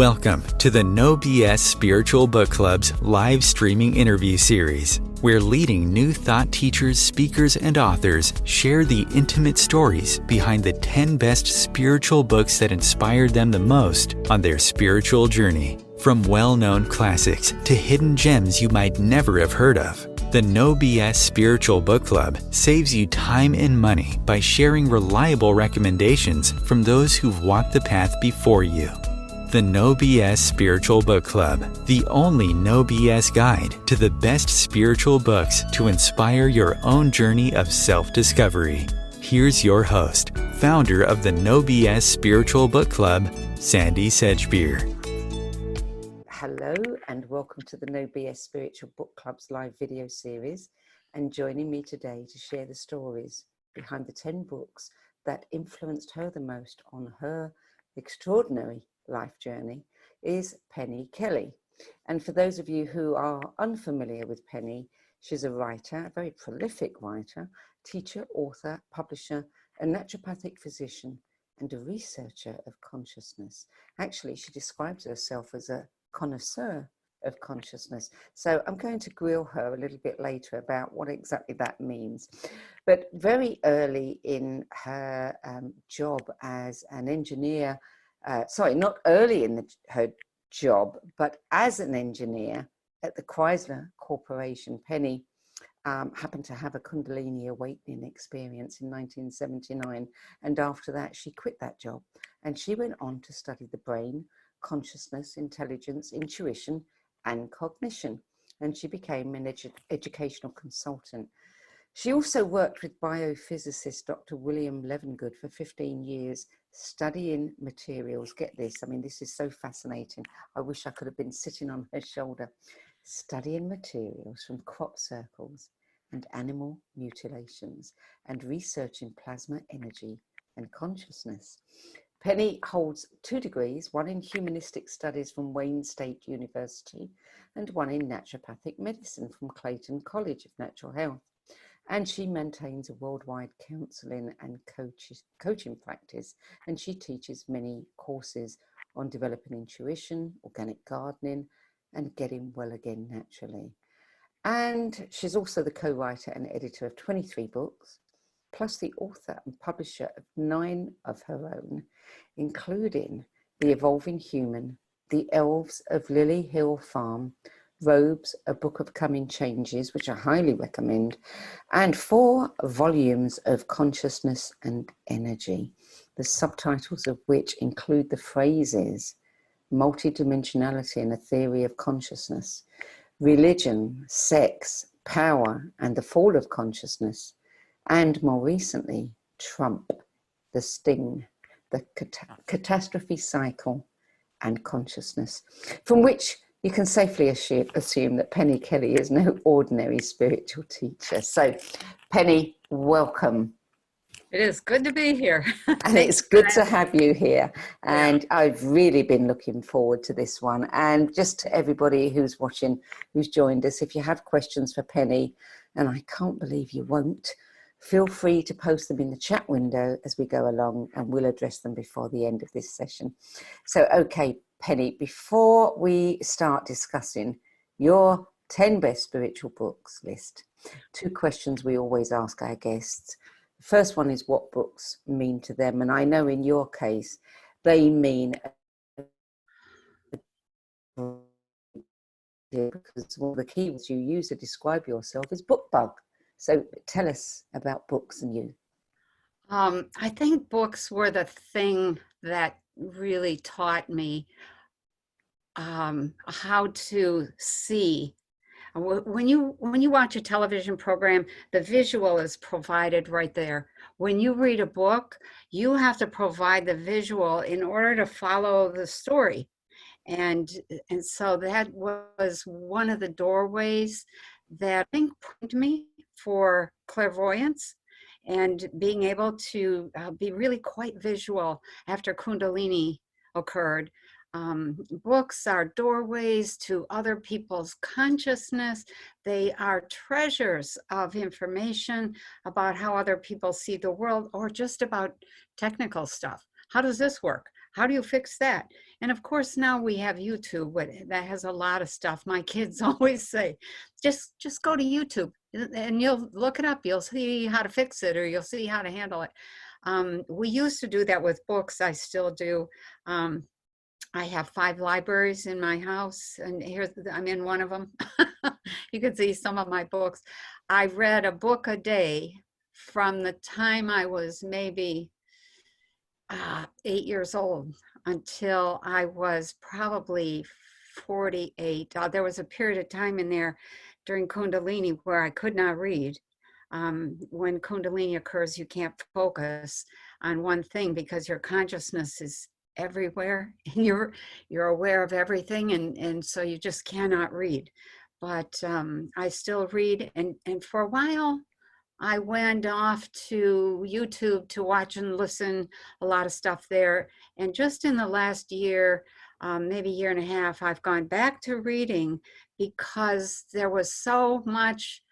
Welcome to the No BS Spiritual Book Club's live streaming interview series, where leading new thought teachers, speakers, and authors share the intimate stories behind the 10 best spiritual books that inspired them the most on their spiritual journey. From well-known classics to hidden gems you might never have heard of, the No BS Spiritual Book Club saves you time and money by sharing reliable recommendations from those who've walked the path before you. The No BS Spiritual Book Club, the only no BS guide to the best spiritual books to inspire your own journey of self-discovery. Here's your host, founder of the No BS Spiritual Book Club, Sandie Sedgbeer. Hello and welcome to the No BS Spiritual Book Club's live video series, and joining me today to share the stories behind the 10 books that influenced her the most on her extraordinary life journey is Penny Kelly. And for those of you who are unfamiliar with Penny, she's a writer, a very prolific writer, teacher, author, publisher, a naturopathic physician, and a researcher of consciousness. Actually, she describes herself as a connoisseur of consciousness. So I'm going to grill her a little bit later about what exactly that means. But very early in her job as an engineer, not early in her job, but as an engineer at the Chrysler Corporation, Penny happened to have a Kundalini awakening experience in 1979. And after that, she quit that job and she went on to study the brain, consciousness, intelligence, intuition, and cognition. And she became an educational consultant. She also worked with biophysicist Dr. William Levengood for 15 years, studying materials. Get this, I mean, this is so fascinating. I wish I could have been sitting on her shoulder. Studying materials from crop circles and animal mutilations, and researching plasma energy and consciousness. Penny holds 2 degrees, one in humanistic studies from Wayne State University and one in naturopathic medicine from Clayton College of Natural Health. And she maintains a worldwide counseling and coaching practice, and she teaches many courses on developing intuition, organic gardening, and getting well again naturally. And she's also the co-writer and editor of 23 books, plus the author and publisher of 9 of her own, including The Evolving Human, The Elves of Lily Hill Farm, Robes, A Book of Coming Changes, which I highly recommend, and 4 volumes of Consciousness and Energy, the subtitles of which include the phrases Multidimensionality and a Theory of Consciousness, Religion, Sex, Power, and the Fall of Consciousness, and more recently, Trump, The Sting, the Catastrophe Cycle, and Consciousness, from which you can safely assume that Penny Kelly is no ordinary spiritual teacher. So, Penny, welcome. It is good to be here. And it's good to have you here. And yeah. I've really been looking forward to this one. And just to everybody who's watching, who's joined us, if you have questions for Penny, and I can't believe you won't, feel free to post them in the chat window as we go along, and we'll address them before the end of this session. So, okay, Penny, before we start discussing your 10 best spiritual books list, 2 questions we always ask our guests. The first one is what books mean to them. And I know in your case, they mean, because one of the keywords you use to describe yourself is book bug. So tell us about books and you. I think books were the thing that really taught me how to see. When you watch a television program, the visual is provided right there. When you read a book, you have to provide the visual in order to follow the story. And so that was one of the doorways that I think pointed me for clairvoyance and being able to be really quite visual after Kundalini occurred. Books are doorways to other people's consciousness. They are treasures of information about how other people see the world, or just about technical stuff. How does this work? How do you fix that? And of course, now we have YouTube that has a lot of stuff. My kids always say, just go to YouTube and you'll look it up. You'll see how to fix it, or you'll see how to handle it. We used to do that with books. I still do. I have 5 libraries in my house, and I'm in one of them. You can see some of my books. I read a book a day from the time I was maybe 8 years old until I was probably 48. There was a period of time in there during Kundalini where I could not read. When Kundalini occurs, you can't focus on one thing because your consciousness is everywhere and you're aware of everything, and so you just cannot read. But I still read, and for a while I went off to YouTube to watch and listen a lot of stuff there. And just in the last year, maybe year and a half, I've gone back to reading because there was so much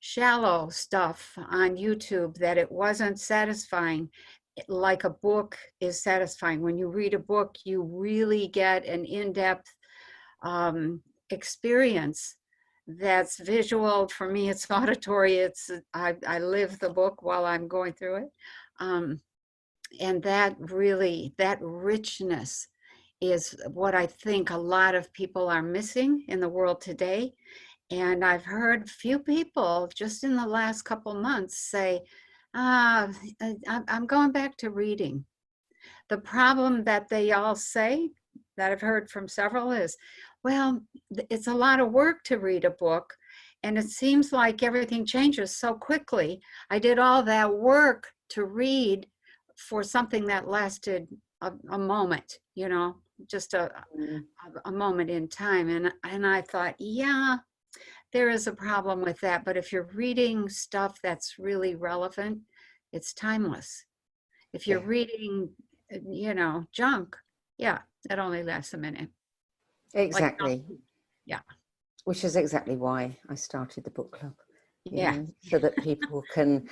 shallow stuff on YouTube that it wasn't satisfying like a book is satisfying. When you read a book, you really get an in-depth experience that's visual. For me, it's auditory. I live the book while I'm going through it. And that richness is what I think a lot of people are missing in the world today. And I've heard few people just in the last couple months say, I'm going back to reading. The problem that they all say, that I've heard from several, is, well, it's a lot of work to read a book, and it seems like everything changes so quickly. I did all that work to read for something that lasted a moment, just a moment in time. And I thought, yeah, there is a problem with that. But if you're reading stuff that's really relevant, it's timeless. If you're reading, junk, yeah, it only lasts a minute. Exactly. Yeah. Which is exactly why I started the book club. Yeah. So that people can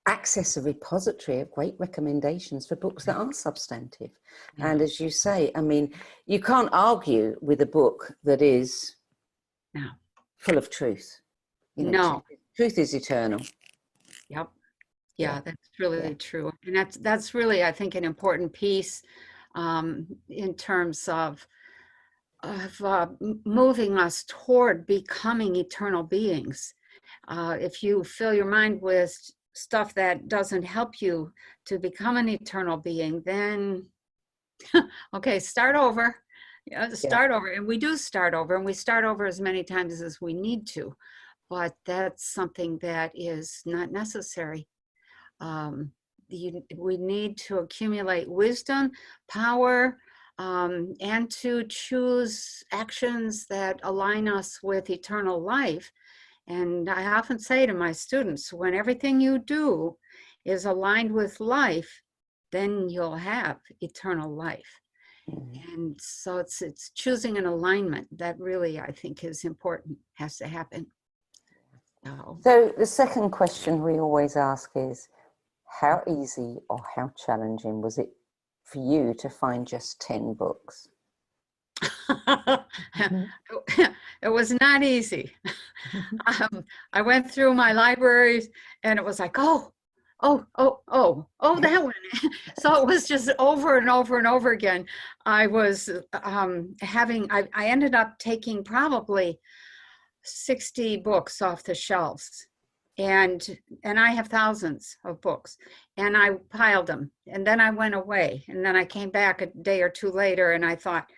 access a repository of great recommendations for books that are substantive. Yeah. And as you say, I mean, you can't argue with a book that is full of truth. Truth is eternal. Yep. Yeah, that's really true. And that's really, I think, an important piece in terms of moving us toward becoming eternal beings. If you fill your mind with stuff that doesn't help you to become an eternal being, then okay, start over. Start over. And we do start over, and we start over as many times as we need to. But that's something that is not necessary. We need to accumulate wisdom, power, and to choose actions that align us with eternal life. And I often say to my students, when everything you do is aligned with life, then you'll have eternal life. And so it's choosing an alignment that really, I think, is important, has to happen. So the second question we always ask is, how easy or how challenging was it for you to find just 10 books? It was not easy. I went through my libraries and it was like, oh, that one. So it was just over and over and over again. I was I ended up taking probably 60 books off the shelves. And I have thousands of books, and I piled them, and then I went away, and then I came back a day or two later, and I thought,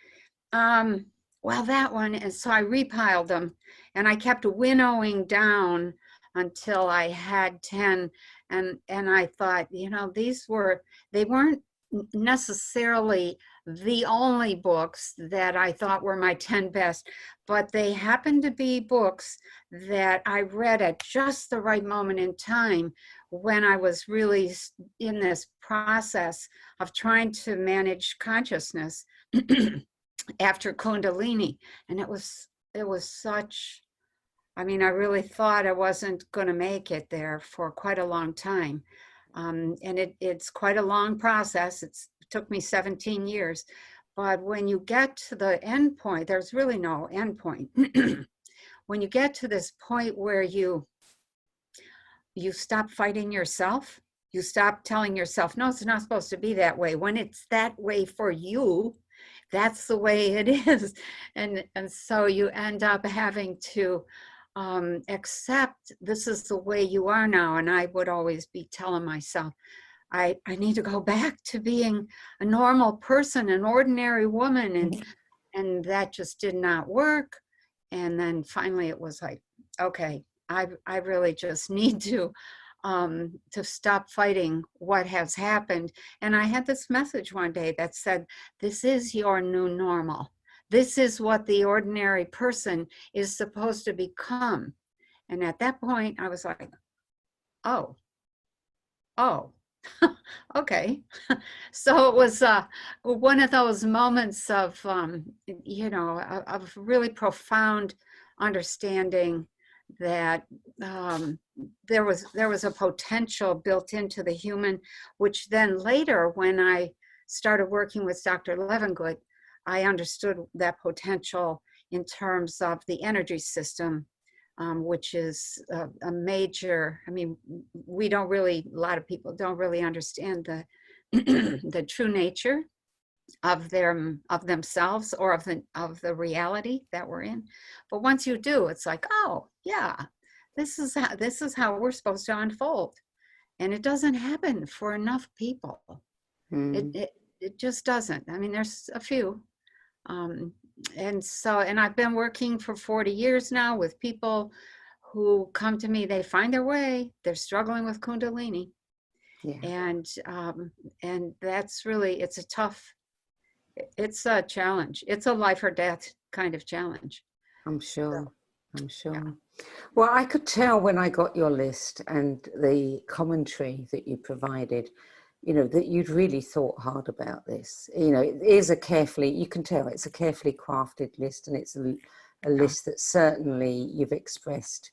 well, that one. And so I repiled them, and I kept winnowing down until I had 10. And I thought, they weren't necessarily the only books that I thought were my 10 best, but they happened to be books that I read at just the right moment in time when I was really in this process of trying to manage consciousness after Kundalini. And it was such, I really thought I wasn't going to make it there for quite a long time. And it's quite a long process. It's took me 17 years. But when you get to the end point, there's really no end point. When you get to this point where you stop fighting yourself, you stop telling yourself, no, it's not supposed to be that way. When it's that way for you, that's the way it is. And so you end up having to accept this is the way you are now. And I would always be telling myself, I need to go back to being a normal person, an ordinary woman. And that just did not work. And then finally it was like, okay, I really just need to stop fighting what has happened. And I had this message one day that said, this is your new normal. This is what the ordinary person is supposed to become. And at that point, I was like, oh, okay. So it was one of those moments of, of really profound understanding that there was a potential built into the human, which then later, when I started working with Dr. Levengood, I understood that potential in terms of the energy system, which is a major, we don't really, a lot of people don't really understand the the true nature of themselves or of the reality that we're in. But once you do, it's like, oh yeah, this is how we're supposed to unfold. And it doesn't happen for enough people. It just doesn't. There's a few. And I've been working for 40 years now with people who come to me, they find their way, they're struggling with Kundalini. Yeah. And that's really, it's a challenge. It's a life or death kind of challenge. I'm sure. Yeah. Well, I could tell when I got your list and the commentary that you provided, that you'd really thought hard about this. It is you can tell it's a carefully crafted list, and it's a list that certainly you've expressed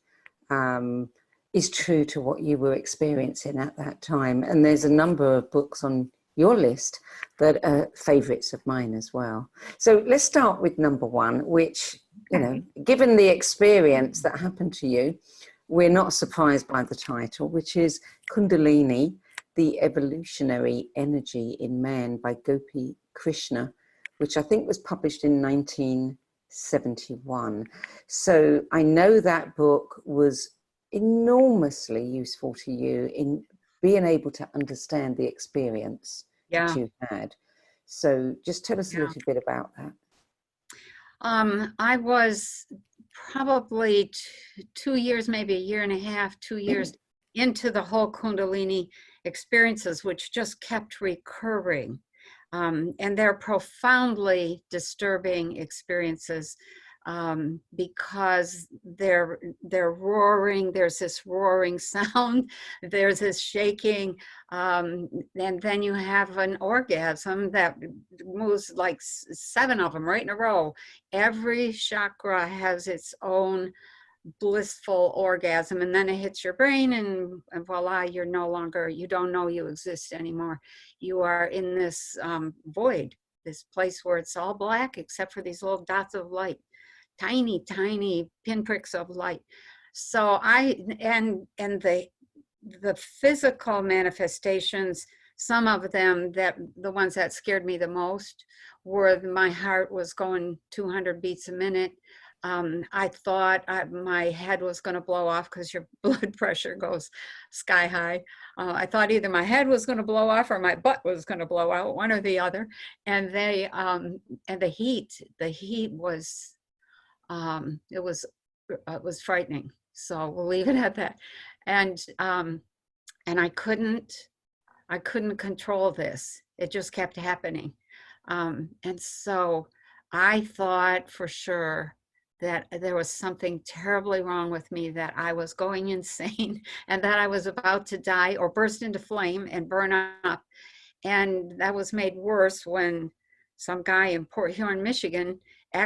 is true to what you were experiencing at that time. And there's a number of books on your list that are favorites of mine as well. So let's start with number one, which, given the experience that happened to you, we're not surprised by the title, which is Kundalini, The Evolutionary Energy in Man by Gopi Krishna, which I think was published in 1971. So I know that book was enormously useful to you in being able to understand the experience that you had. So just tell us a little bit about that. I was probably 2 years, maybe a year and a half, 2 years into the whole Kundalini experiences, which just kept recurring. And they're profoundly disturbing experiences because they're roaring. There's this roaring sound. There's this shaking. And then you have an orgasm that moves like 7 of them right in a row. Every chakra has its own blissful orgasm, and then it hits your brain, and voila, you don't know you exist anymore. You are in this void, this place where it's all black except for these little dots of light, tiny pinpricks of light. So the physical manifestations, some of them, that the ones that scared me the most were my heart was going 200 beats a minute. I thought my head was going to blow off because your blood pressure goes sky high. I thought either my head was going to blow off or my butt was going to blow out, one or the other. And the heat was, it was frightening. So we'll leave it at that. And I couldn't control this. It just kept happening. And so I thought for sure that there was something terribly wrong with me, that I was going insane and that I was about to die or burst into flame and burn up. And that was made worse when some guy in Port Huron, Michigan, he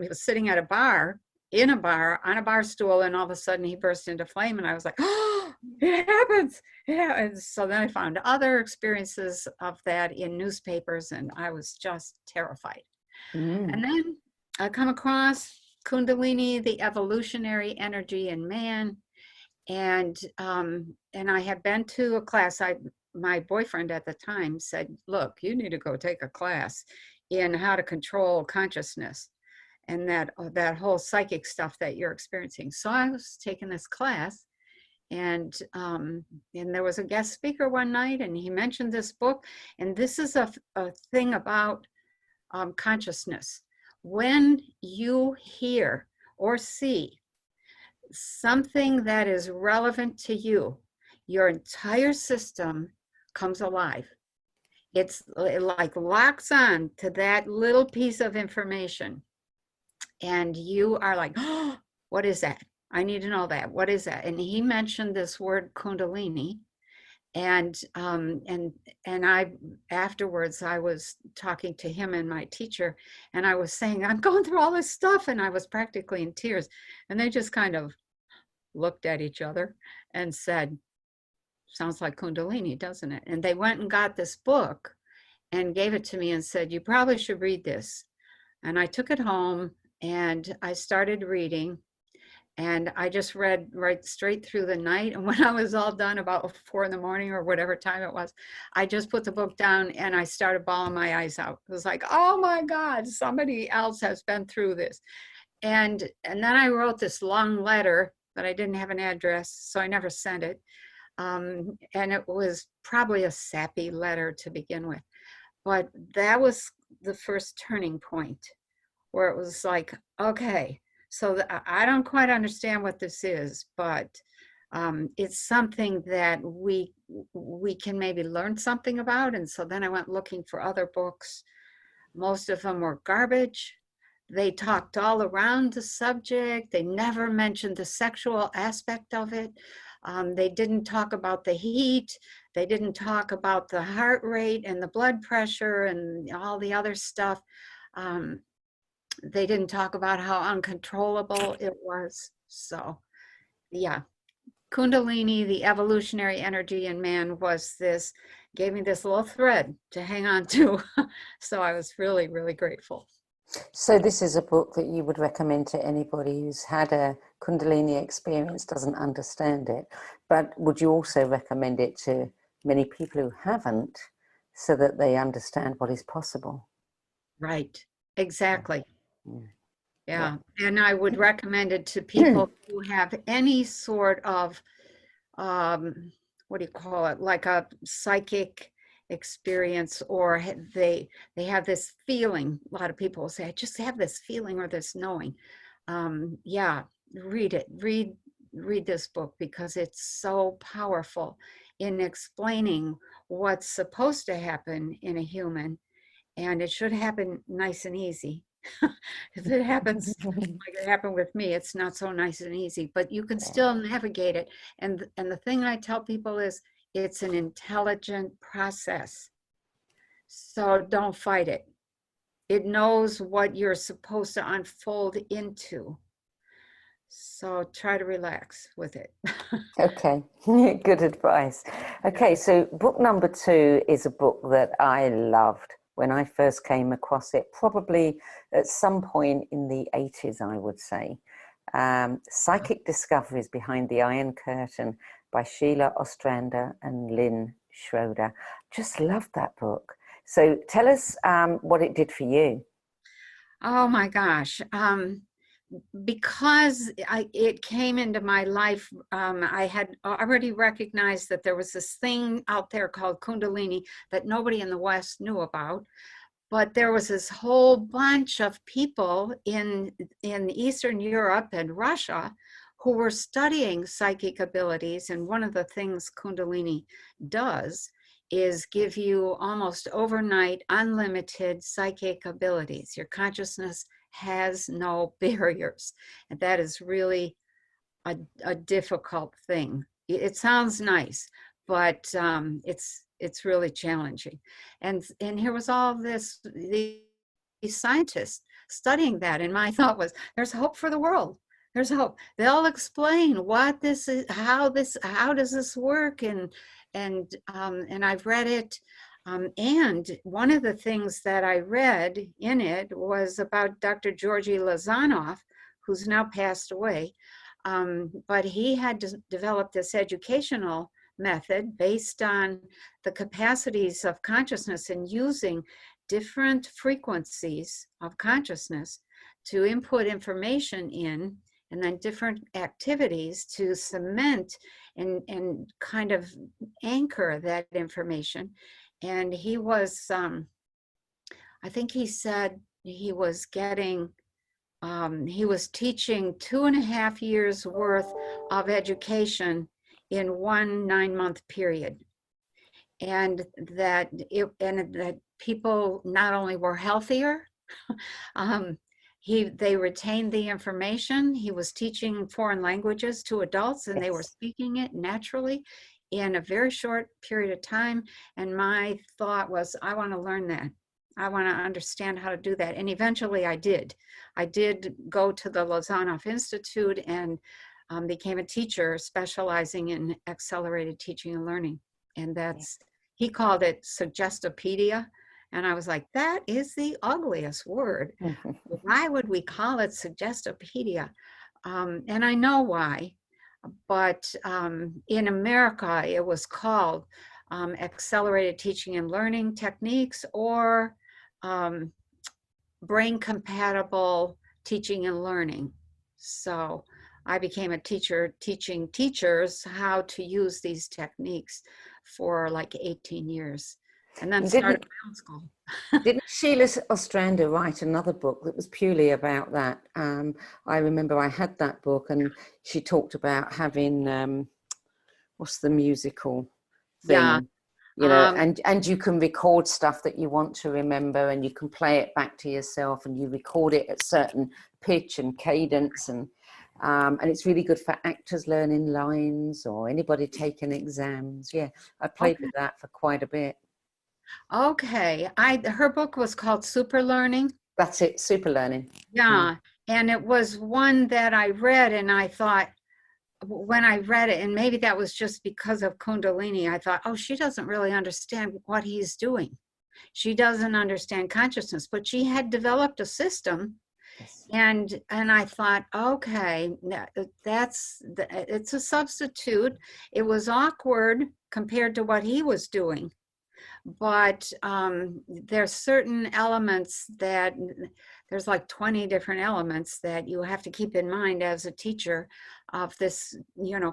was sitting at a bar in a bar, on a bar stool, and all of a sudden he burst into flame, and I was like, oh, it happens. Yeah. And so then I found other experiences of that in newspapers, and I was just terrified. And then I come across Kundalini, the evolutionary energy in man. And I had been to a class. My boyfriend at the time said, look, you need to go take a class in how to control consciousness and that whole psychic stuff that you're experiencing. So I was taking this class, and there was a guest speaker one night, and he mentioned this book. And this is a thing about consciousness. When you hear or see something that is relevant to you, your entire system comes alive. It like locks on to that little piece of information, and you are like, oh, what is that? I need to know that. What is that? And he mentioned this word Kundalini, and I afterwards I was talking to him and my teacher, and I was saying, I'm going through all this stuff, and I was practically in tears, and they just kind of looked at each other and said, sounds like Kundalini, doesn't it? And they went and got this book and gave it to me and said, you probably should read this. And I took it home and I started reading, and I just read right straight through the night. And when I was all done, about 4 in the morning or whatever time it was, I just put the book down and I started bawling my eyes out. It was like, oh my God, somebody else has been through this. And then I wrote this long letter, but I didn't have an address, so I never sent it. And it was probably a sappy letter to begin with. But that was the first turning point, where it was like, okay, so I don't quite understand what this is, but it's something that we can maybe learn something about. And so then I went looking for other books. Most of them were garbage. They talked all around the subject. They never mentioned the sexual aspect of it. They didn't talk about the heat. They didn't talk about the heart rate and the blood pressure and all the other stuff. They didn't talk about how uncontrollable it was. So, yeah, Kundalini, the evolutionary energy in man, gave me this little thread to hang on to. So I was really, really grateful. So this is a book that you would recommend to anybody who's had a Kundalini experience, doesn't understand it, but would you also recommend it to many people who haven't, so that they understand what is possible? Right, exactly. Yeah. And I would recommend it to people who have any sort of, what do you call it, like a psychic experience, or they have this feeling. A lot of people will say, I just have this feeling or this knowing. Yeah, read it. Read this book, because it's so powerful in explaining what's supposed to happen in a human, and it should happen nice and easy. If it happens like it happened with me, it's not so nice and easy, but you can still navigate it. And the thing I tell people is, it's an intelligent process. So don't fight it. It knows what you're supposed to unfold into. So try to relax with it. Okay, good advice. Okay, so book number 2 is a book that I loved when I first came across it, probably at some point in the 80s, I would say. Psychic Discoveries Behind the Iron Curtain by Sheila Ostrander and Lynn Schroeder. Just loved that book. So tell us what it did for you. Oh my gosh. Because it came into my life, I had already recognized that there was this thing out there called Kundalini that nobody in the West knew about. But there was this whole bunch of people in Eastern Europe and Russia who were studying psychic abilities. And one of the things Kundalini does is give you almost overnight unlimited psychic abilities. Your consciousness has no barriers. And that is really a difficult thing. It sounds nice, but it's really challenging. And here was all these scientists studying that. And my thought was, there's hope for the world. There's hope. They'll explain what this is, how does this work, and I've read it. And one of the things that I read in it was about Dr. Georgy Lazanoff, who's now passed away. But he had developed this educational method based on the capacities of consciousness and using different frequencies of consciousness to input information in, and then different activities to cement and kind of anchor that information. And he was, I think he said he was getting, he was teaching 2.5 years worth of education in one 9-month period. And that people not only were healthier, they retained the information. He was teaching foreign languages to adults, and they were speaking it naturally in a very short period of time. And my thought was, I want to learn that. I want to understand how to do that. And eventually I did. I did go to the Lozanoff Institute and became a teacher specializing in accelerated teaching and learning. And he called it Suggestopedia. And I was like, that is the ugliest word. Why would we call it Suggestopedia? And I know why, but in America, it was called Accelerated Teaching and Learning Techniques, or Brain Compatible Teaching and Learning. So I became a teacher teaching teachers how to use these techniques for like 18 years. And then started my own school. Didn't Sheila Ostrander write another book that was purely about that? I remember I had that book, and she talked about having, what's the musical thing? Yeah. You know, and you can record stuff that you want to remember, and you can play it back to yourself, and you record it at certain pitch and cadence, and it's really good for actors learning lines or anybody taking exams. Yeah, I played with that for quite a bit. Okay, her book was called Super Learning. That's it, Super Learning. Yeah, and it was one that I read, and I thought, when I read it, and maybe that was just because of Kundalini, I thought, oh, she doesn't really understand what he's doing. She doesn't understand consciousness, but she had developed a system. Yes. And I thought, okay, it's a substitute. It was awkward compared to what he was doing. But there's certain elements that, there's like 20 different elements that you have to keep in mind as a teacher of this,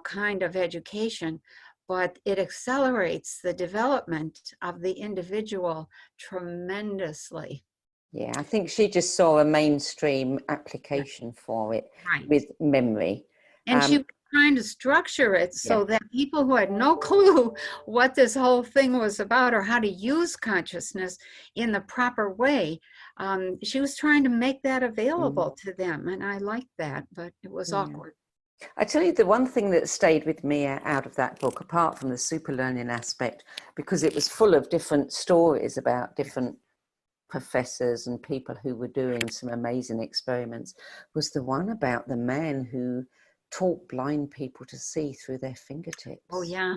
kind of education. But it accelerates the development of the individual tremendously. Yeah, I think she just saw a mainstream application for it with memory. And she was trying to structure it so that people who had no clue what this whole thing was about or how to use consciousness in the proper way, she was trying to make that available to them. And I liked that, but it was awkward. I tell you, the one thing that stayed with me out of that book, apart from the super learning aspect, because it was full of different stories about different professors and people who were doing some amazing experiments, was the one about the man who taught blind people to see through their fingertips. Oh, yeah.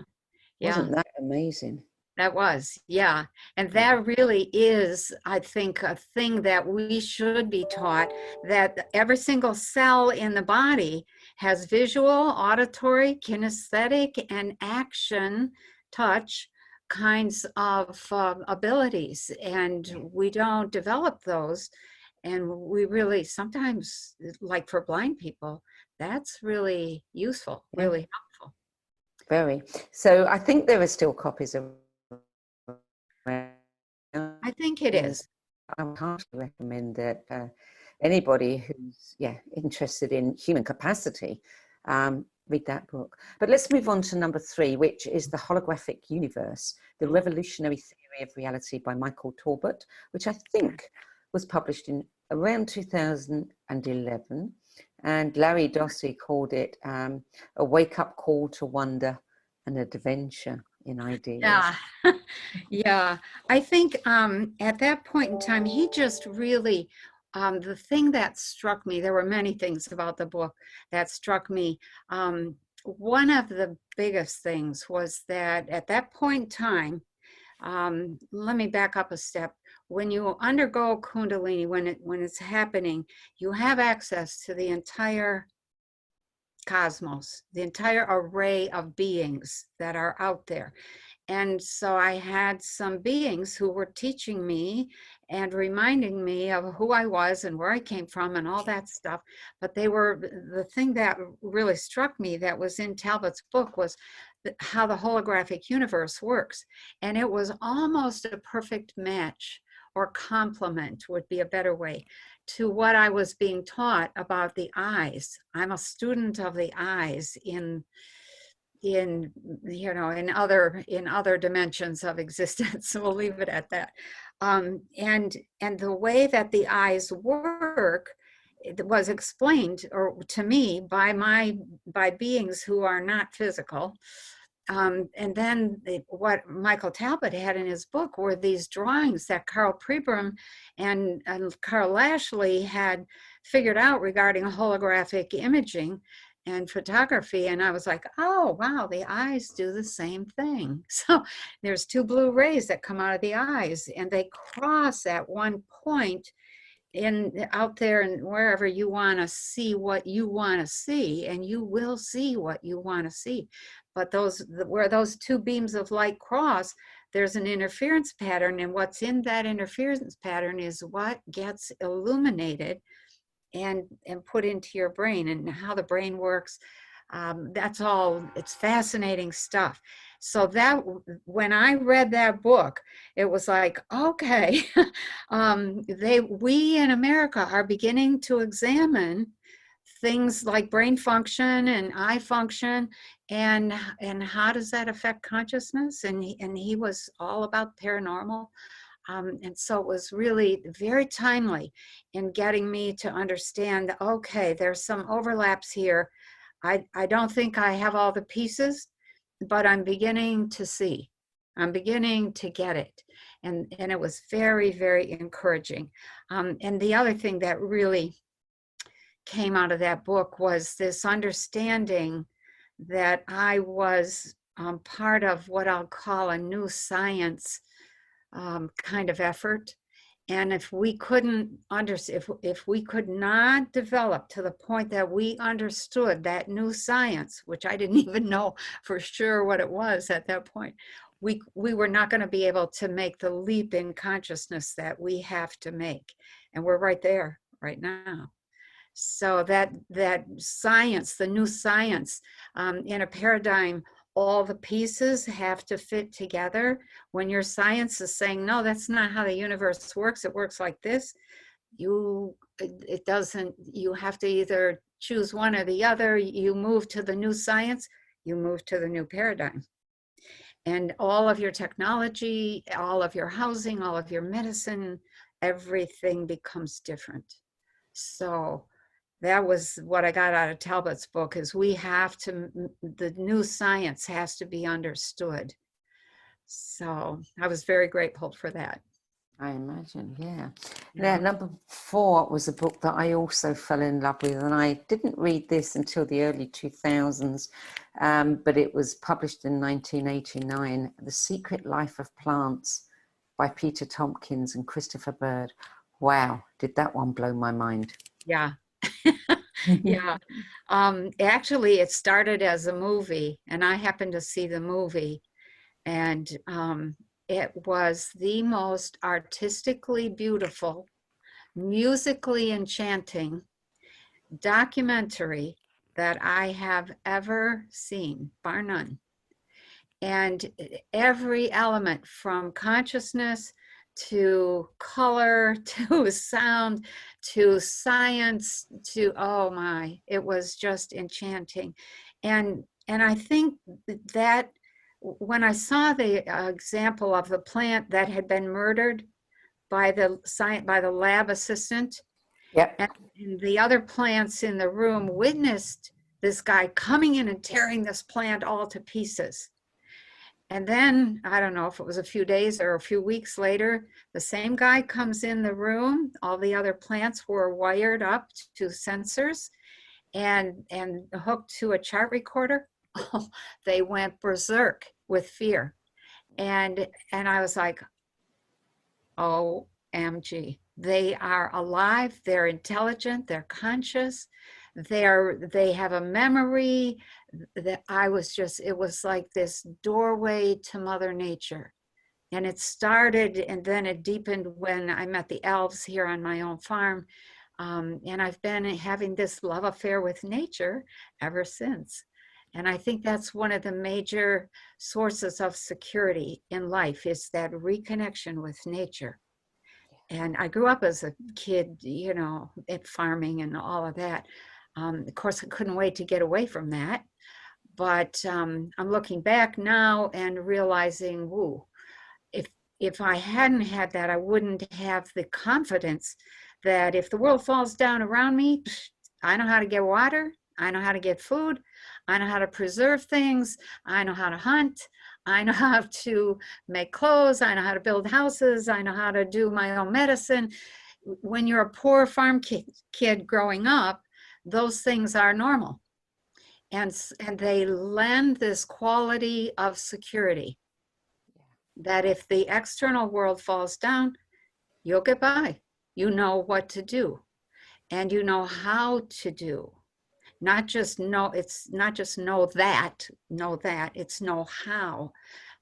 Wasn't that amazing? That was, yeah. And that really is, I think, a thing that we should be taught, that every single cell in the body has visual, auditory, kinesthetic, and action, touch kinds of abilities. And we don't develop those. And we really sometimes, like for blind people, that's really useful, really helpful. Very. So I think there are still copies of. I think it is. I would heartily recommend that anybody who's interested in human capacity read that book. But let's move on to number 3, which is The Holographic Universe, The Revolutionary Theory of Reality by Michael Talbot, which I think was published in around 2011. And Larry Dossey called it a wake-up call to wonder and adventure in ideas. Yeah. I think at that point in time, he just really the thing that struck me, there were many things about the book that struck me. One of the biggest things was that at that point in time, let me back up a step. When you undergo Kundalini, when it's happening, you have access to the entire cosmos, the entire array of beings that are out there. And so I had some beings who were teaching me and reminding me of who I was and where I came from and all that stuff. But they were, the thing that really struck me that was in Talbot's book was how the holographic universe works. And it was almost a perfect match, or complement would be a better way, to what I was being taught about the eyes. I'm a student of the eyes in other dimensions of existence. So we'll leave it at that. And the way that the eyes work, it was explained or to me by beings who are not physical. And then what Michael Talbot had in his book were these drawings that Carl Pribram and Carl Lashley had figured out regarding holographic imaging and photography. And I was like, oh, wow, the eyes do the same thing. So there's two blue rays that come out of the eyes, and they cross at one point out there and wherever you want to see what you want to see, and you will see what you want to see. But where those two beams of light cross, there's an interference pattern, and what's in that interference pattern is what gets illuminated and put into your brain, and how the brain works. That's all, it's fascinating stuff. So that when I read that book, it was like, okay, we in America are beginning to examine things like brain function and eye function, and how does that affect consciousness? And he was all about paranormal. And so it was really very timely in getting me to understand, okay, there's some overlaps here. I don't think I have all the pieces, but I'm beginning to see. I'm beginning to get it. And it was very, very encouraging. And the other thing that really came out of that book was this understanding that I was part of what I'll call a new science kind of effort. And if we couldn't if we could not develop to the point that we understood that new science, which I didn't even know for sure what it was at that point, we were not going to be able to make the leap in consciousness that we have to make. And we're right there right now. So that science, the new science, in a paradigm, all the pieces have to fit together. When your science is saying, no, that's not how the universe works, it works like this, it doesn't, you have to either choose one or the other. You move to the new science, you move to the new paradigm. And all of your technology, all of your housing, all of your medicine, everything becomes different. So that was what I got out of Talbot's book, is the new science has to be understood. So I was very grateful for that. I imagine, yeah. Now, number 4 was a book that I also fell in love with, and I didn't read this until the early 2000s, but it was published in 1989, The Secret Life of Plants by Peter Tompkins and Christopher Bird. Wow, did that one blow my mind? Yeah. Yeah. Actually, it started as a movie, and I happened to see the movie, and it was the most artistically beautiful, musically enchanting documentary that I have ever seen, bar none. And every element, from consciousness to color, to sound, to science, to, oh my, it was just enchanting. And I think that when I saw the example of the plant that had been murdered by the lab assistant, yep, and the other plants in the room witnessed this guy coming in and tearing this plant all to pieces. And then, I don't know if it was a few days or a few weeks later, the same guy comes in the room. All the other plants were wired up to sensors and hooked to a chart recorder. They went berserk with fear. And I was like, OMG. They are alive, they're intelligent, they're conscious, they have a memory. That it was like this doorway to Mother Nature. And it started and then it deepened when I met the elves here on my own farm. And I've been having this love affair with nature ever since. And I think that's one of the major sources of security in life, is that reconnection with nature. And I grew up as a kid, you know, at farming and all of that. Of course, I couldn't wait to get away from that. But I'm looking back now and realizing, woo, if I hadn't had that, I wouldn't have the confidence that if the world falls down around me, I know how to get water, I know how to get food, I know how to preserve things, I know how to hunt, I know how to make clothes, I know how to build houses, I know how to do my own medicine. When you're a poor farm kid growing up, those things are normal. And they lend this quality of security that if the external world falls down, you'll get by. You know what to do and you know how to do. Not just know, it's not just know that, it's know how.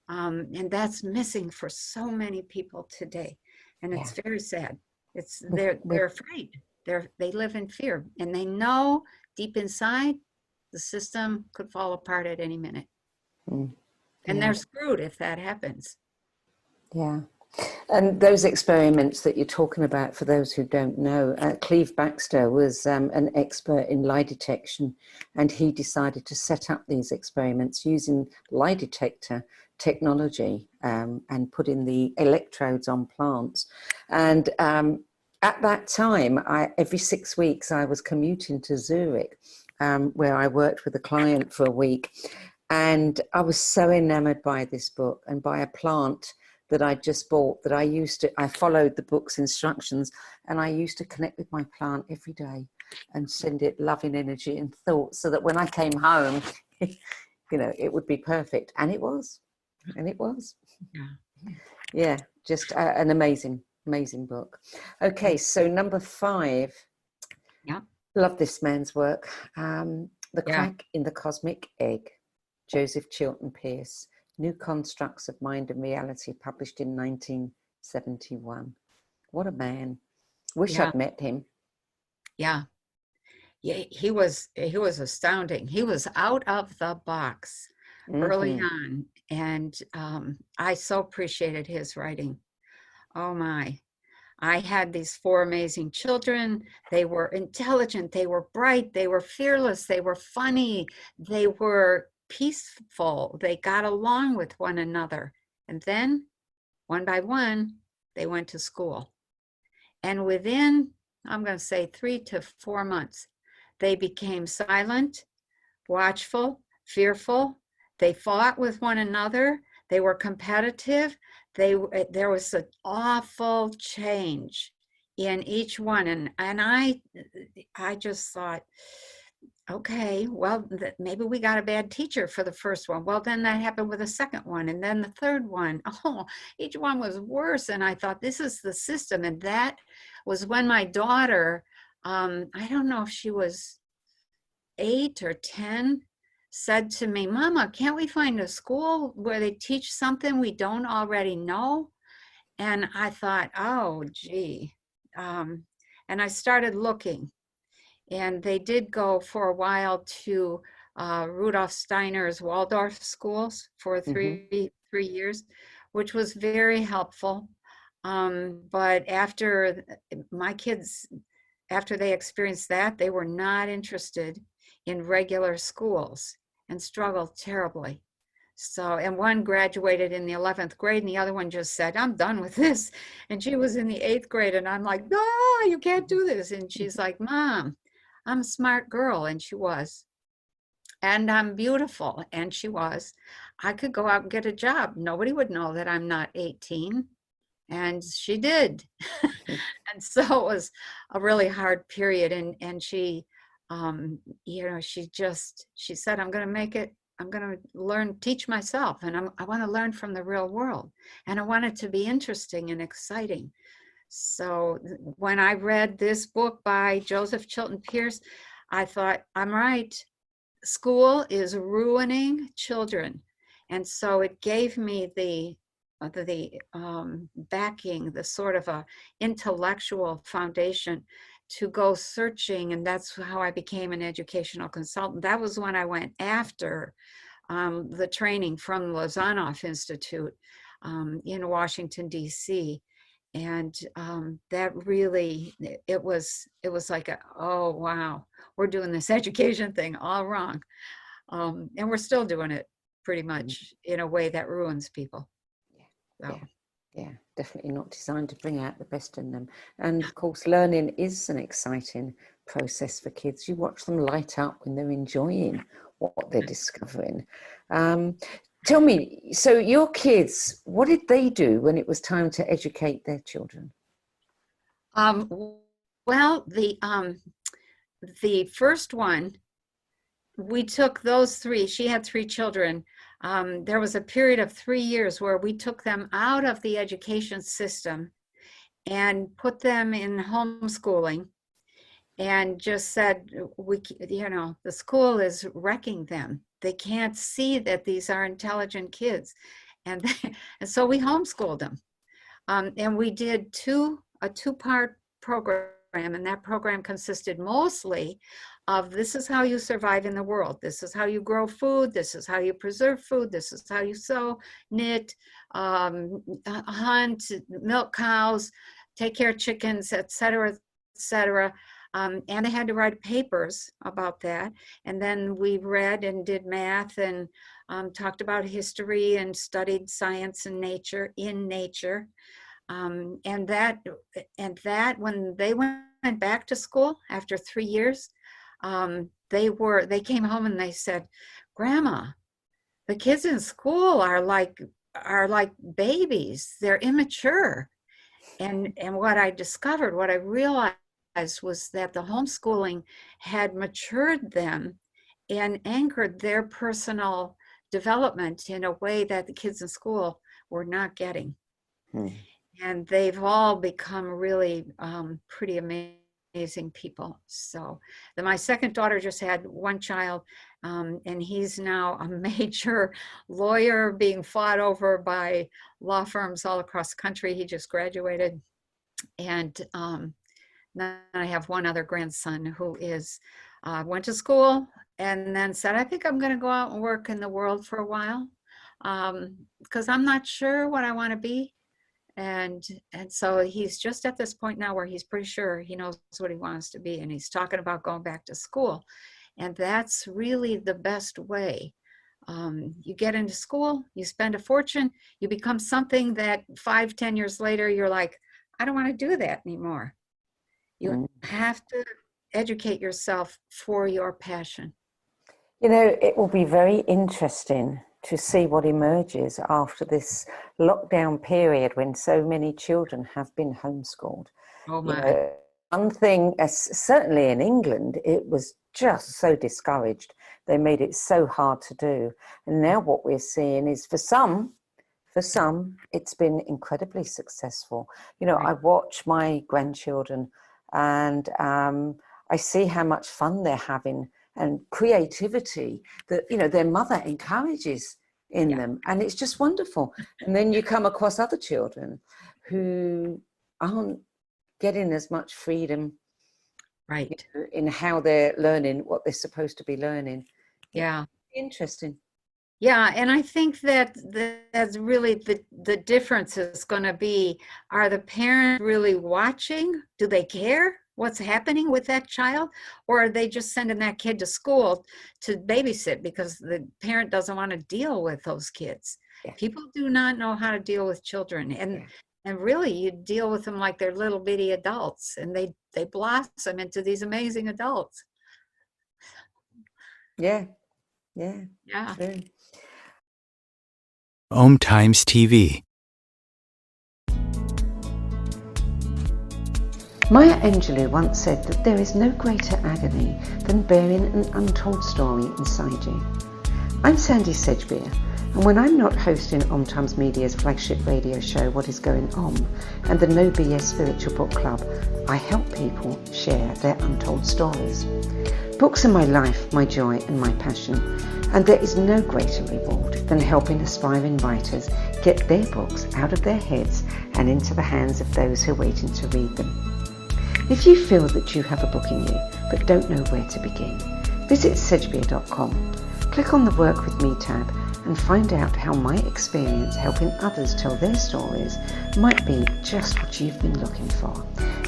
And that's missing for so many people today. And it's very sad. They're afraid. They live in fear and they know deep inside the system could fall apart at any minute. And they're screwed if that happens. Yeah. And those experiments that you're talking about, for those who don't know, Cleve Baxter was an expert in lie detection, and he decided to set up these experiments using lie detector technology and putting the electrodes on plants. And at that time, every 6 weeks, I was commuting to Zurich, where I worked with a client for a week. And I was so enamored by this book and by a plant that I just bought, that I followed the book's instructions, and I used to connect with my plant every day and send it loving energy and thoughts, so that when I came home, you know, it would be perfect. And it was. Yeah, just an amazing book. Okay, so number 5. Yeah. Love this man's work. The Crack in the Cosmic Egg, Joseph Chilton Pearce. New Constructs of Mind and Reality, published in 1971. What a man. Wish I'd met him. Yeah, he was astounding. He was out of the box early on. And I so appreciated his writing. Oh my. I had these 4 amazing children. They were intelligent, they were bright, they were fearless, they were funny, they were peaceful, they got along with one another. And then, one by one, they went to school. And within, I'm going to say 3 to 4 months, they became silent, watchful, fearful. They fought with one another. They were competitive. There was an awful change in each one. And I just thought, okay, well, maybe we got a bad teacher for the first one. Well, then that happened with the second one, and then the third one. Oh, each one was worse. And I thought, this is the system. And that was when my daughter, I don't know if she was 8 or 10, said to me, Mama, can't we find a school where they teach something we don't already know? And I thought, oh, gee. And I started looking. And they did go for a while to Rudolf Steiner's Waldorf schools for three years, which was very helpful. But after my kids, after they experienced that, they were not interested in regular schools and struggled terribly. So, and one graduated in the 11th grade and the other one just said, I'm done with this. And she was in the 8th grade and I'm like, no, you can't do this. And she's like, Mom, I'm a smart girl. And she was. And I'm beautiful. And she was. I could go out and get a job. Nobody would know that I'm not 18. And she did. And so it was a really hard period. And she, you know, she said, I'm going to make it, I'm going to learn, teach myself. And I want to learn from the real world. And I want it to be interesting and exciting. So when I read this book by Joseph Chilton Pierce, I thought, I'm right. School is ruining children. And so it gave me the backing, the sort of a intellectual foundation to go searching. And that's how I became an educational consultant. That was when I went after the training from the Lozanoff Institute in Washington, D.C. And that really, it was like, oh, wow, we're doing this education thing all wrong. And we're still doing it pretty much in a way that ruins people. Yeah. So. Yeah, definitely not designed to bring out the best in them. And of course, learning is an exciting process for kids. You watch them light up when they're enjoying what they're discovering. Tell me, so your kids, what did they do when it was time to educate their children? Well, the first one, we took those three. She had three children. There was a period of 3 years where we took them out of the education system and put them in homeschooling, and just said, you know, the school is wrecking them. They can't see that these are intelligent kids. And, and so we homeschooled them. And we did a two-part program, and that program consisted mostly of, this is how you survive in the world. This is how you grow food. This is how you preserve food. This is how you sew, knit, hunt, milk cows, take care of chickens, et cetera, et cetera. And they had to write papers about that. And then we read and did math and talked about history and studied science and nature in nature. And that when they went back to school after 3 years, they came home and they said, Grandma, the kids in school are like babies. They're immature. And what I discovered, what I realized was that the homeschooling had matured them and anchored their personal development in a way that the kids in school were not getting. And they've all become really pretty amazing people. So my second daughter just had one child, and he's now a major lawyer being fought over by law firms all across the country. He just graduated. And then I have one other grandson who is went to school and then said, I think I'm going to go out and work in the world for a while because I'm not sure what I want to be. And so he's just at this point now where he's pretty sure he knows what he wants to be. And he's talking about going back to school. And that's really the best way. You get into school, you spend a fortune, you become something that 5-10 years later, you're like, I don't want to do that anymore. You have to educate yourself for your passion. You know, it will be very interesting to see what emerges after this lockdown period when so many children have been homeschooled. Oh my. You know, one thing, certainly in England, it was just so discouraged. They made it so hard to do. And now what we're seeing is for some, it's been incredibly successful. You know, Right. I watch my grandchildren and I see how much fun they're having and creativity that, you know, their mother encourages in them. And it's just wonderful. And then you come across other children who aren't getting as much freedom, Right. you know, in how they're learning what they're supposed to be learning. Yeah. Interesting. Yeah, and I think that that's really the difference is going to be, are the parents really watching? Do they care what's happening with that child? Or are they just sending that kid to school to babysit because the parent doesn't want to deal with those kids? Yeah. People do not know how to deal with children. And really, you deal with them like they're little bitty adults, and they blossom into these amazing adults. Yeah. Yeah. True. Om Times TV. Maya Angelou once said that there is no greater agony than bearing an untold story inside you. I'm Sandie Sedgbeer, and when I'm not hosting Om Times Media's flagship radio show What Is Going On and the No BS Spiritual Book Club, I help people share their untold stories. Books are my life, my joy and my passion, and there is no greater reward than helping aspiring writers get their books out of their heads and into the hands of those who are waiting to read them. If you feel that you have a book in you but don't know where to begin, visit sedgbeer.com. Click on the Work With Me tab and find out how my experience helping others tell their stories might be just what you've been looking for.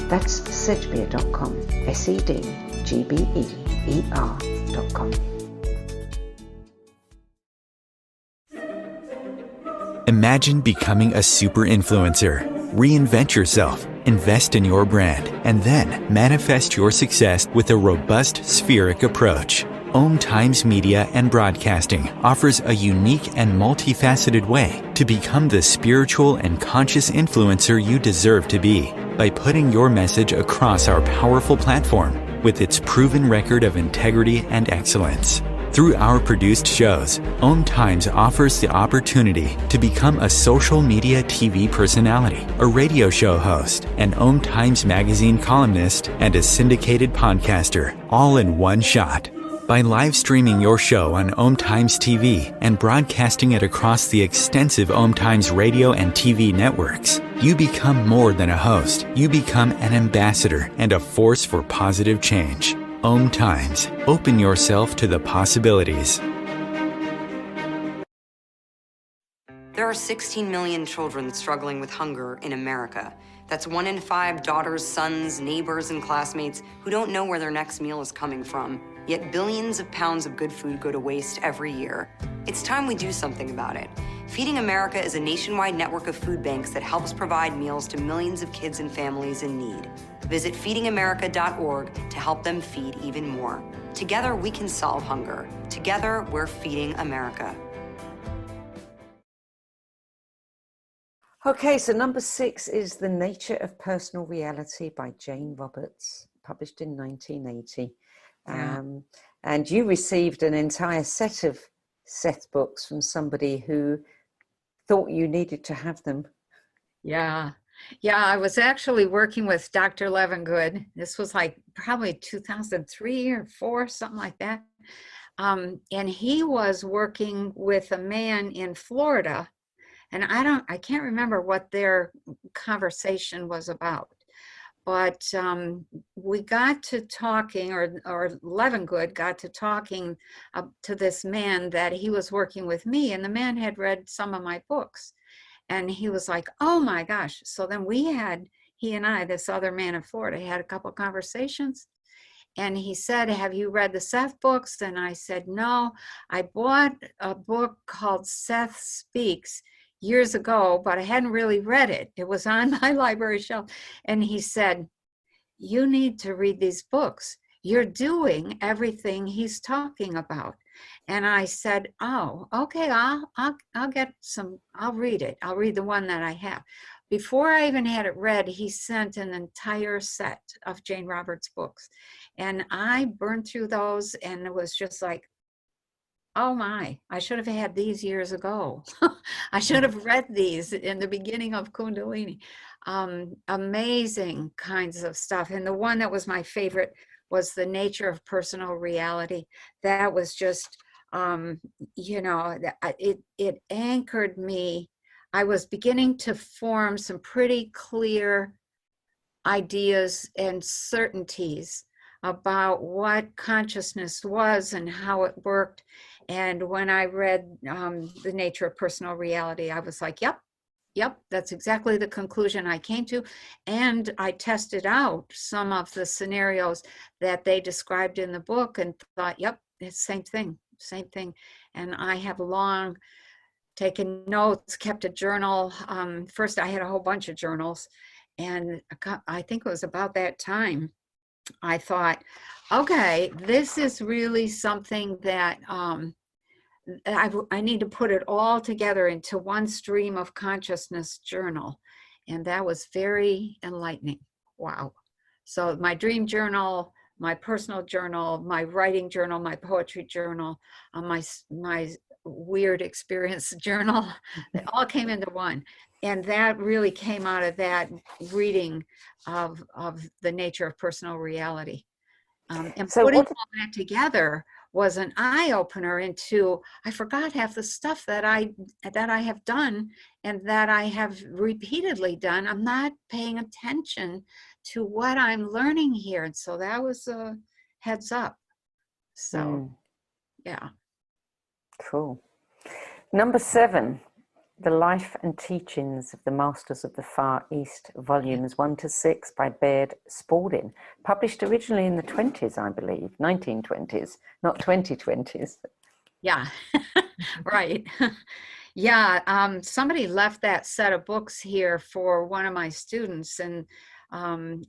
That's sedgbeer.com, sedgbeer.com. Imagine becoming a super influencer. Reinvent yourself, invest in your brand, and then manifest your success with a robust spheric approach. Om Times Media and Broadcasting offers a unique and multifaceted way to become the spiritual and conscious influencer you deserve to be by putting your message across our powerful platform with its proven record of integrity and excellence. Through our produced shows, Om Times offers the opportunity to become a social media TV personality, a radio show host, an Om Times magazine columnist, and a syndicated podcaster, all in one shot. By live streaming your show on Om Times TV and broadcasting it across the extensive Om Times radio and TV networks, you become more than a host. You become an ambassador and a force for positive change. Om Times. Open yourself to the possibilities. There are 16 million children struggling with hunger in America. That's 1 in 5 daughters, sons, neighbors, and classmates who don't know where their next meal is coming from. Yet billions of pounds of good food go to waste every year. It's time we do something about it. Feeding America is a nationwide network of food banks that helps provide meals to millions of kids and families in need. Visit feedingamerica.org to help them feed even more. Together, we can solve hunger. Together, we're feeding America. Okay, so number 6 is The Nature of Personal Reality by Jane Roberts, published in 1980. Yeah. And you received an entire set of Seth books from somebody who thought you needed to have them. Yeah. I was actually working with Dr. Levengood. This was like probably 2003 or 4, something like that. And he was working with a man in Florida, and I can't remember what their conversation was about. But we got to talking, or Levengood got to talking to this man that he was working with me, and the man had read some of my books. And he was like, oh my gosh. So then he and I, this other man in Florida, had a couple conversations. And he said, have you read the Seth books? And I said, no, I bought a book called Seth Speaks years ago, but I hadn't really read it. It was on my library shelf. And he said, you need to read these books. You're doing everything he's talking about. And I said, oh, okay, I'll get some, I'll read it. I'll read the one that I have. Before I even had it read, he sent an entire set of Jane Roberts books. And I burned through those, and it was just like, oh my, I should have had these years ago. I should have read these in the beginning of Kundalini. Amazing kinds of stuff. And the one that was my favorite was The Nature of Personal Reality. That was just, it anchored me. I was beginning to form some pretty clear ideas and certainties about what consciousness was and how it worked. And when I read The Nature of Personal Reality, I was like, yep, that's exactly the conclusion I came to. And I tested out some of the scenarios that they described in the book and thought, yep, it's same thing. And I have long taken notes, kept a journal. First, I had a whole bunch of journals. And I think it was about that time I thought, okay, this is really something that I need to put it all together into one stream of consciousness journal. And that was very enlightening. Wow. So my dream journal, my personal journal, my writing journal, my poetry journal, my weird experience journal, it all came into one. And that really came out of that reading of the nature of personal reality. And So putting what, all that together was an eye-opener into, I forgot half the stuff that I have done and that I have repeatedly done. I'm not paying attention to what I'm learning here. And so that was a heads up. So, yeah. cool. Number 7, The Life and Teachings of the Masters of the Far East, volumes 1 to 6 by Baird Spalding, published originally in the 20s, I believe, 1920s, not 2020s. Yeah, right. Yeah, somebody left that set of books here for one of my students, and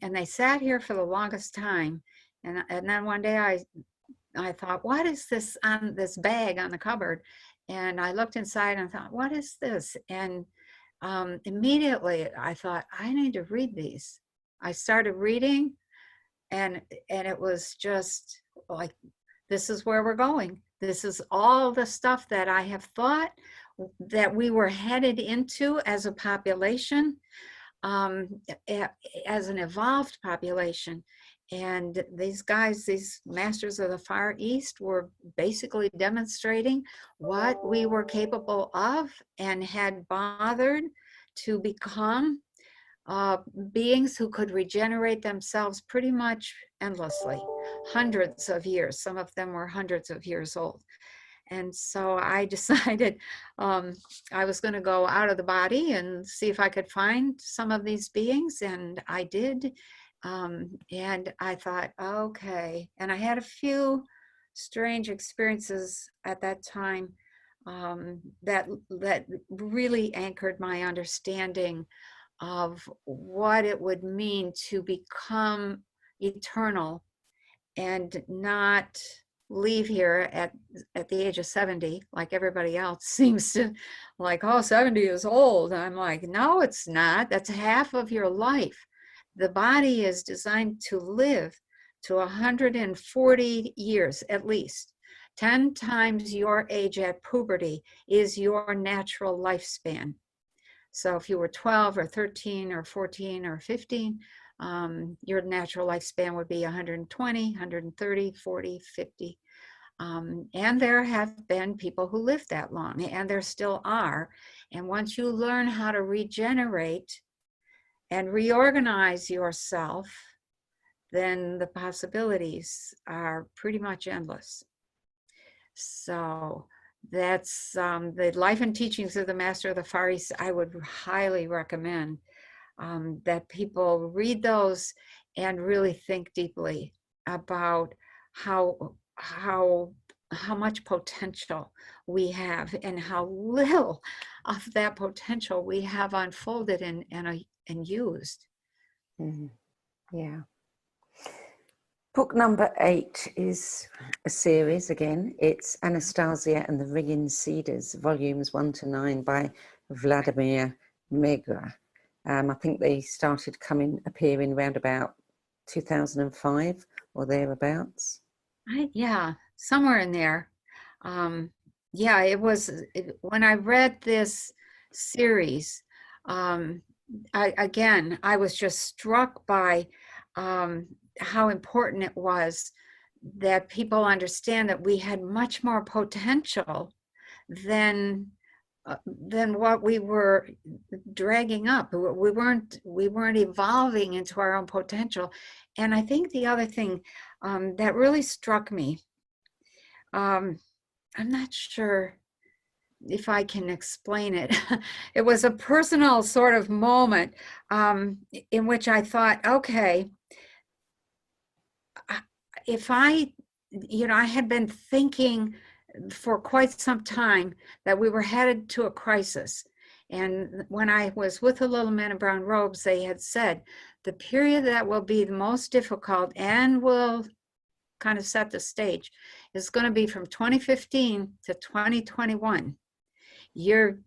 they sat here for the longest time. And then one day I thought, what is this on this bag on the cupboard? And I looked inside and thought, what is this? And immediately I thought, I need to read these. I started reading, and it was just like, this is where we're going. This is all the stuff that I have thought that we were headed into as a population, as an evolved population. And these guys, these masters of the Far East, were basically demonstrating what we were capable of and had bothered to become beings who could regenerate themselves pretty much endlessly, hundreds of years. Some of them were hundreds of years old. And so I decided I was going to go out of the body and see if I could find some of these beings. And I did. And I thought, okay. And I had a few strange experiences at that time that really anchored my understanding of what it would mean to become eternal and not leave here at the age of 70, like everybody else seems to, like, oh, 70 is old. I'm like, no, it's not. That's half of your life. The body is designed to live to 140 years at least. 10 times your age at puberty is your natural lifespan. So if you were 12 or 13 or 14 or 15, your natural lifespan would be 120, 130, 40, 50. And there have been people who lived that long, and there still are. And once you learn how to regenerate and reorganize yourself, then the possibilities are pretty much endless. So that's the Life and Teachings of the Master of the Far East. I would highly recommend that people read those and really think deeply about how much potential we have and how little of that potential we have unfolded and used. Mm-hmm. Yeah. Book number 8 is a series again. It's Anastasia and the Ringing Cedars, volumes 1 to 9 by Vladimir Megra. I think they started appearing around about 2005 or thereabouts. Yeah, somewhere in there. Yeah, it was when I read this series. I was just struck by how important it was that people understand that we had much more potential than what we were dragging up. We weren't evolving into our own potential. And I think the other thing that really struck me, I'm not sure if I can explain it. It was a personal sort of moment in which I thought, okay, if I had been thinking for quite some time that we were headed to a crisis. And when I was with the little men in brown robes, they had said, the period that will be the most difficult and will kind of set the stage, is going to be from 2015 to 2021. You're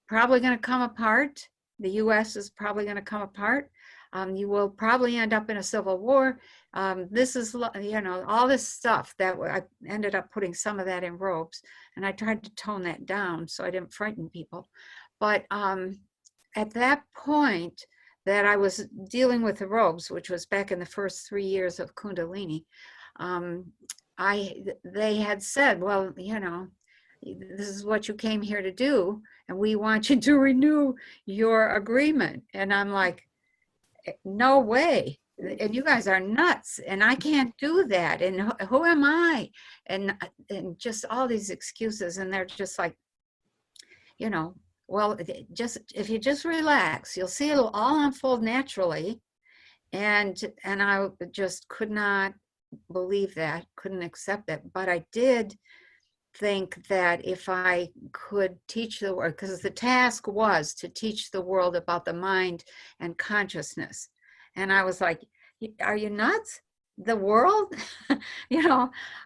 probably going to come apart. The U.S. is probably going to come apart. You will probably end up in a civil war. This is, all this stuff that I ended up putting some of that in robes, and I tried to tone that down so I didn't frighten people. But at that point that I was dealing with the robes, which was back in the first 3 years of Kundalini, they had said, well, this is what you came here to do, and we want you to renew your agreement. And I'm like, no way. And you guys are nuts, and I can't do that. And who am I? And just all these excuses. And they're just like, well, if you just relax, you'll see it'll all unfold naturally. And I just could not believe that, couldn't accept that. But I did think that if I could teach the world, because the task was to teach the world about the mind and consciousness. And I was like, are you nuts? The world?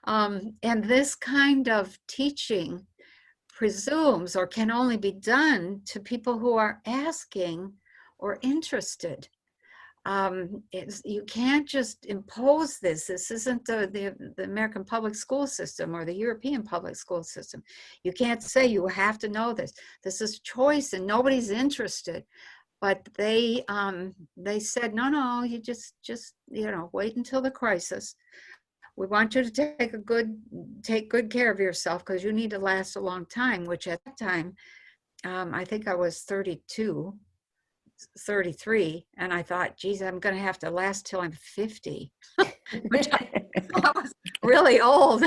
And this kind of teaching presumes or can only be done to people who are asking or interested. You can't just impose this. This isn't the American public school system or the European public school system. You can't say you have to know this. This is choice, and nobody's interested. But they said, no, you just wait until the crisis. We want you to take good care of yourself, because you need to last a long time. Which at that time, I think I was 32. 33, and I thought, geez, I'm going to have to last till I'm 50, which I was really old.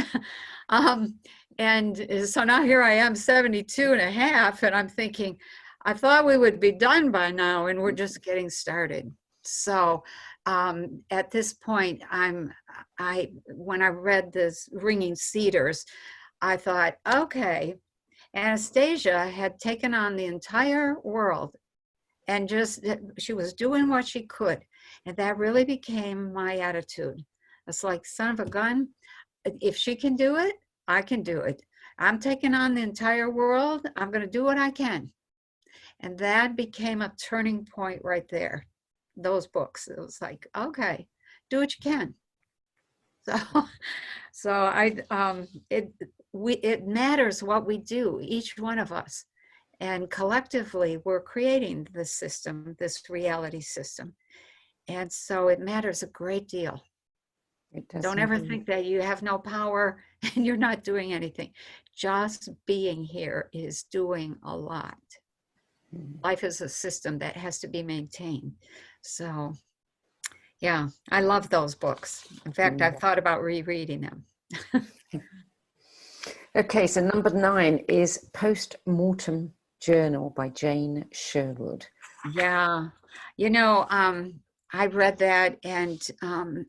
And so now here I am, 72 and a half, and I'm thinking, I thought we would be done by now, and we're just getting started. So at this point, when I read this Ringing Cedars, I thought, okay, Anastasia had taken on the entire world, and she was doing what she could. And that really became my attitude. It's like, son of a gun, if she can do it, I can do it. I'm taking on the entire world. I'm going to do what I can. And that became a turning point right there. Those books. It was like, okay, do what you can. So it matters what we do, each one of us. And collectively, we're creating this system, this reality system. And so it matters a great deal. Don't ever think that you have no power and you're not doing anything. Just being here is doing a lot. Life is a system that has to be maintained. So, yeah, I love those books. In fact, I've thought about rereading them. Okay, so number 9 is Postmortem Journal by Jane Sherwood. Yeah, I read that, and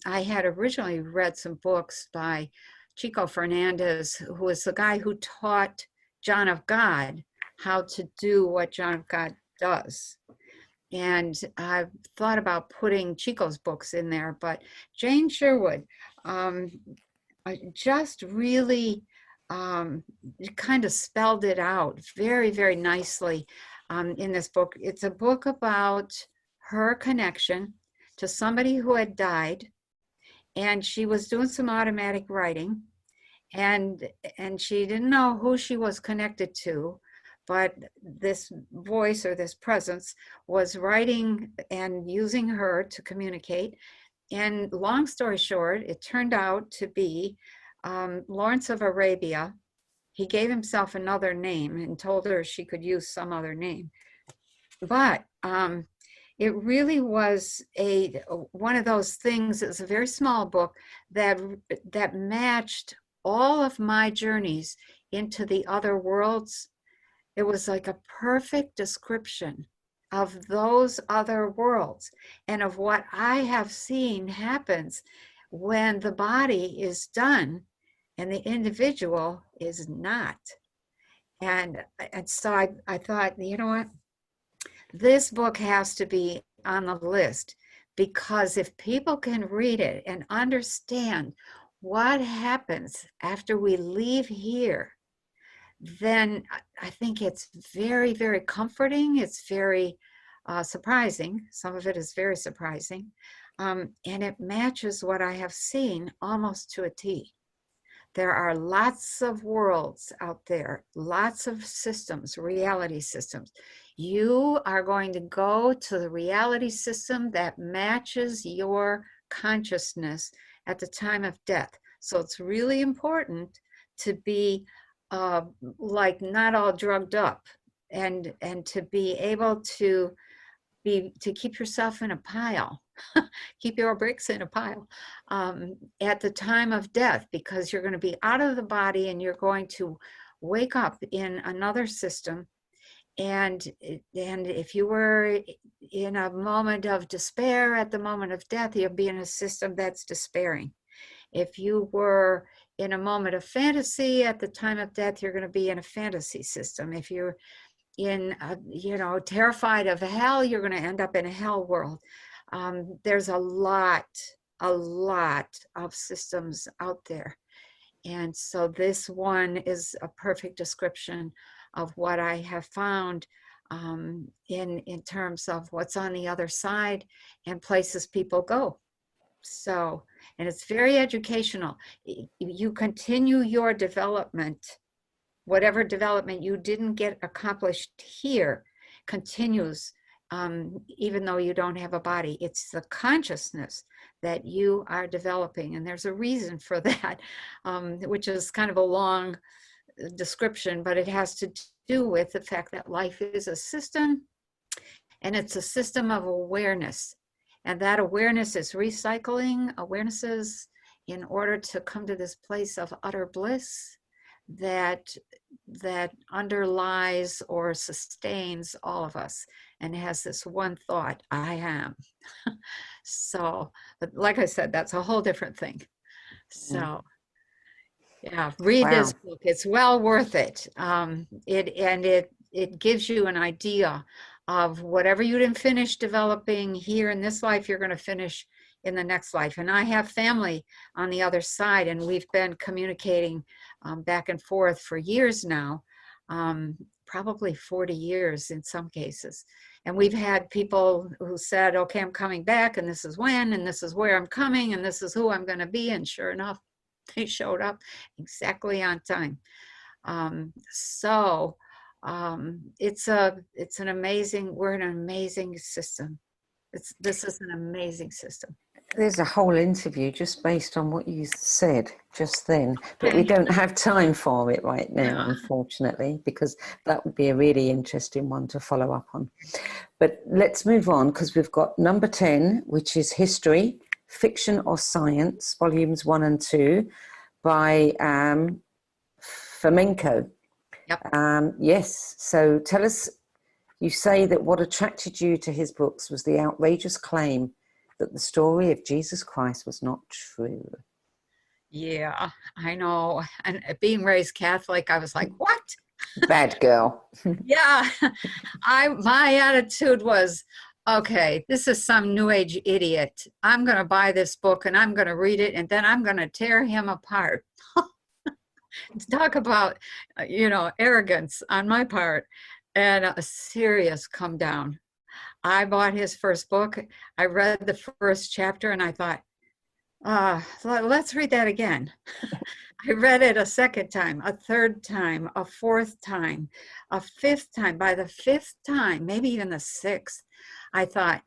I had originally read some books by Chico Fernandez, who was the guy who taught John of God how to do what John of God does. And I've thought about putting Chico's books in there, but Jane Sherwood just really kind of spelled it out very, very nicely in this book. It's a book about her connection to somebody who had died, and she was doing some automatic writing, and she didn't know who she was connected to, but this voice or this presence was writing and using her to communicate. And long story short, it turned out to be Lawrence of Arabia. He gave himself another name and told her she could use some other name. But it really was one of those things. It's a very small book that matched all of my journeys into the other worlds. It was like a perfect description of those other worlds and of what I have seen happens when the body is done and the individual is not. And so I thought, you know what? This book has to be on the list, because if people can read it and understand what happens after we leave here, then I think it's very, very comforting. It's very surprising. Some of it is very surprising. And it matches what I have seen almost to a T. There are lots of worlds out there, lots of systems, reality systems. You are going to go to the reality system that matches your consciousness at the time of death. So it's really important to be like not all drugged up, and to be able to keep yourself in a pile, keep your bricks in a pile at the time of death, because you're going to be out of the body and you're going to wake up in another system. And if you were in a moment of despair at the moment of death, you'll be in a system that's despairing. If you were in a moment of fantasy at the time of death, you're going to be in a fantasy system. If you're in, terrified of hell, you're going to end up in a hell world. There's a lot of systems out there. And so this one is a perfect description of what I have found in terms of what's on the other side and places people go. So, and it's very educational. You continue your development, whatever development you didn't get accomplished here continues, even though you don't have a body. It's the consciousness that you are developing. And there's a reason for that, which is kind of a long description, but it has to do with the fact that life is a system, and it's a system of awareness. And that awareness is recycling awarenesses in order to come to this place of utter bliss that underlies or sustains all of us, and has this one thought, I am. So, but like I said, that's a whole different thing. So yeah, read this book. It's well worth it. It gives you an idea of whatever you didn't finish developing here in this life, you're going to finish in the next life. And I have family on the other side, and we've been communicating back and forth for years now, probably 40 years in some cases. And we've had people who said, okay, I'm coming back, and this is when, and this is where I'm coming, and this is who I'm going to be. And sure enough, they showed up exactly on time. It's an amazing, we're in an amazing system. This is an amazing system. There's a whole interview just based on what you said just then, but we don't have time for it right now, unfortunately, because that would be a really interesting one to follow up on. But let's move on, because we've got number 10, which is History, Fiction or Science, volumes 1 and 2 by Fomenko. Yep. Yes. So tell us, you say that what attracted you to his books was the outrageous claim that the story of Jesus Christ was not true. Yeah, I know. And being raised Catholic, I was like, what? Bad girl. Yeah. My attitude was, okay, this is some new age idiot. I'm going to buy this book and I'm going to read it, and then I'm going to tear him apart. Talk about, arrogance on my part, and a serious come down. I bought his first book. I read the first chapter and I thought, let's read that again. I read it a second time, a third time, a fourth time, a fifth time. By the fifth time, maybe even the sixth, I thought,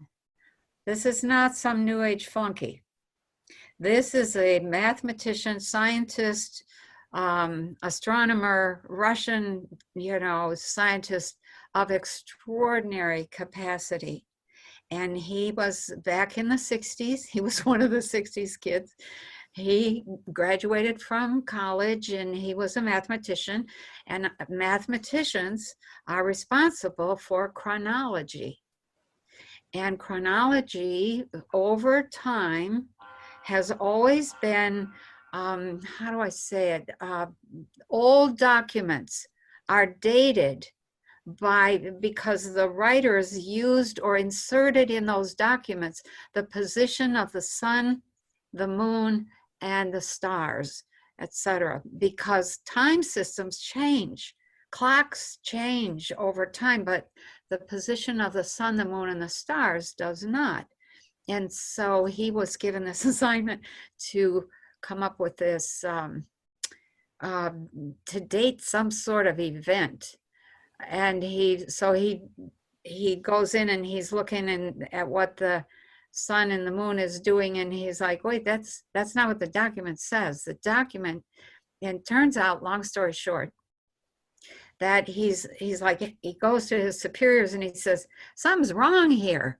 this is not some new age flunky. This is a mathematician, scientist, astronomer, Russian, scientist of extraordinary capacity. And he was back in the 60s. He was one of the 60s kids. He graduated from college and he was a mathematician. And mathematicians are responsible for chronology. And chronology over time has always been, how do I say it? Old documents are dated because the writers used or inserted in those documents the position of the sun, the moon, and the stars, etc., because time systems change. Clocks change over time, but the position of the sun, the moon, and the stars does not. And so he was given this assignment to come up with this, to date some sort of event. And he goes in and he's looking at what the sun and the moon is doing, and he's like, wait, that's not what the document says. The document, and turns out, long story short, that he's like, he goes to his superiors and he says, something's wrong here.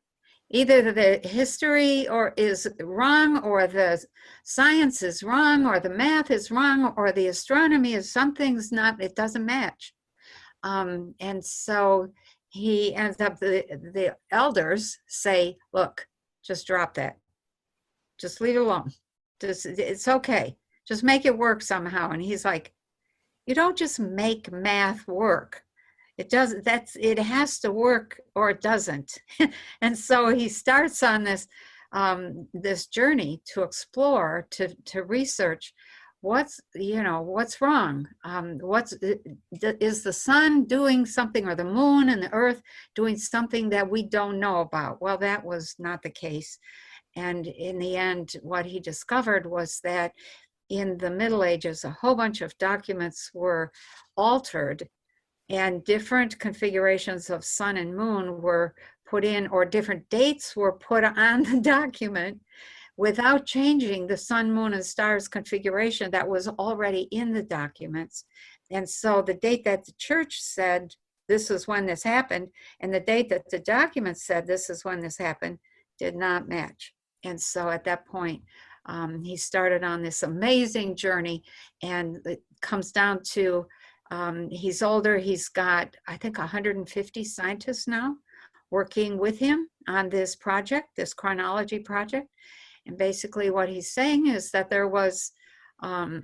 Either the history is wrong, or the science is wrong, or the math is wrong, or the astronomy is, something's not, it doesn't match. And so he ends up, the elders say, look, just drop that. Just leave it alone. It's okay. Just make it work somehow. And he's like, you don't just make math work. It has to work or it doesn't. And so he starts on this, this journey to explore, to research what's wrong. Is the sun doing something, or the moon and the earth doing something that we don't know about? Well, that was not the case. And in the end, what he discovered was that in the Middle Ages, a whole bunch of documents were altered, and different configurations of sun and moon were put in, or different dates were put on the document without changing the sun, moon, and stars configuration that was already in the documents. And so the date that the church said this is when this happened, and the date that the document said this is when this happened, did not match. And so at that point, he started on this amazing journey, and it comes down to, he's older, he's got, I think, 150 scientists now working with him on this project, this chronology project. And basically what he's saying is that there was a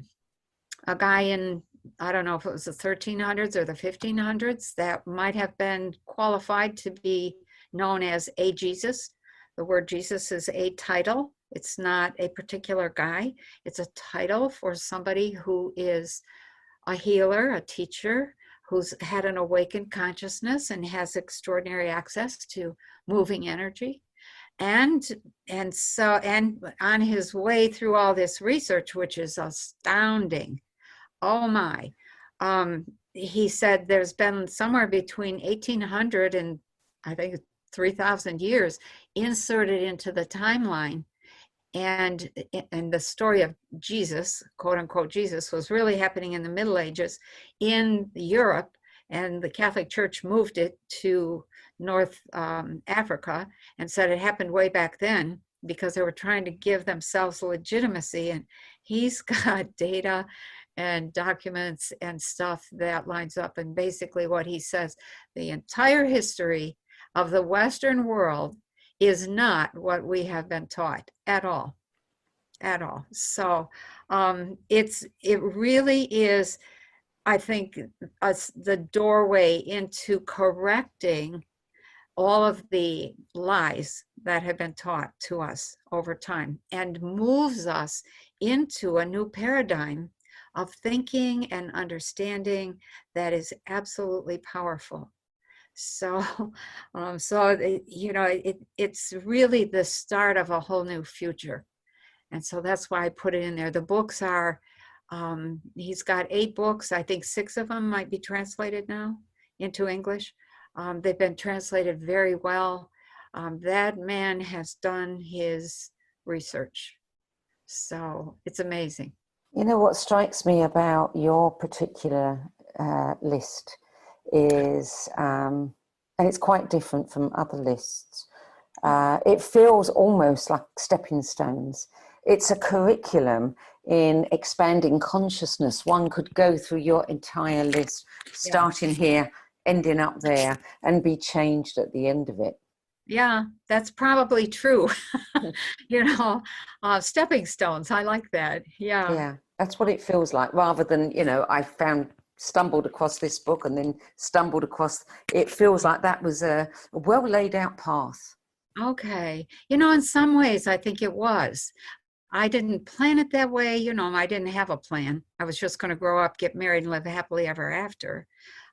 guy in, I don't know if it was the 1300s or the 1500s, that might have been qualified to be known as a Jesus. The word Jesus is a title. It's not a particular guy. It's a title for somebody who is a healer, a teacher, who's had an awakened consciousness and has extraordinary access to moving energy. And on his way through all this research, which is astounding, oh my, he said there's been somewhere between 1800 and I think 3,000 years inserted into the timeline. And the story of Jesus, quote unquote Jesus, was really happening in the Middle Ages in Europe, and the Catholic Church moved it to North Africa and said it happened way back then because they were trying to give themselves legitimacy. And he's got data and documents and stuff that lines up. And basically what he says, the entire history of the Western world is not what we have been taught at all. So it really is, I think, the doorway into correcting all of the lies that have been taught to us over time, and moves us into a new paradigm of thinking and understanding that is absolutely powerful. So, it's really the start of a whole new future. And so that's why I put it in there. The books are, he's got 8 books. I think 6 of them might be translated now into English. They've been translated very well. That man has done his research. So it's amazing. You know, what strikes me about your particular list is, and it's quite different from other lists, it feels almost like stepping stones. It's a curriculum in expanding consciousness. One could go through your entire list, starting here, ending up there, and be changed at the end of it. Yeah, that's probably true. Stepping stones. I like that. Yeah. Yeah, that's what it feels like, rather than, I stumbled across this book and then stumbled across, it feels like that was a well laid out path. Okay. In some ways, I think it was. I didn't plan it that way. You know, I didn't have a plan. I was just going to grow up, get married, and live happily ever after.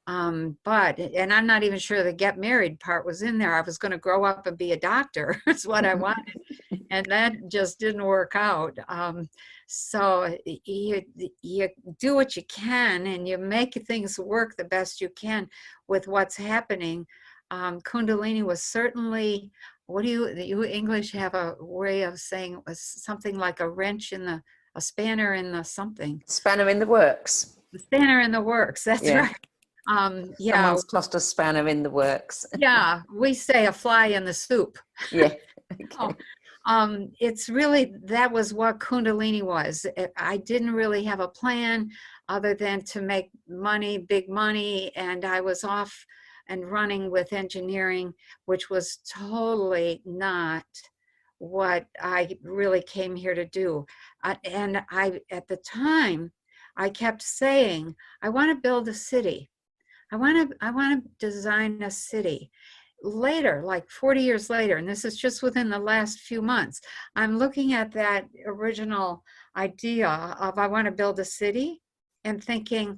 And I'm not even sure the get married part was in there. I was going to grow up and be a doctor. That's what I wanted. And that just didn't work out. So you do what you can, and you make things work the best you can with what's happening. Kundalini was certainly, what do you English have a way of saying it was something like a wrench in the, a spanner in the something. Spanner in the works. The spanner in the works, that's right. Yeah. Someone's tossed a spanner in the works. Yeah, we say a fly in the soup. Yeah. Oh, Okay. it's really, that was what Kundalini was. I didn't really have a plan other than to make money, big money, and I was off and running with engineering, which was totally not what I really came here to do. And at the time, I kept saying, I want to build a city. I want to design a city. Later, like 40 years later, and this is just within the last few months, I'm looking at that original idea of I want to build a city and thinking,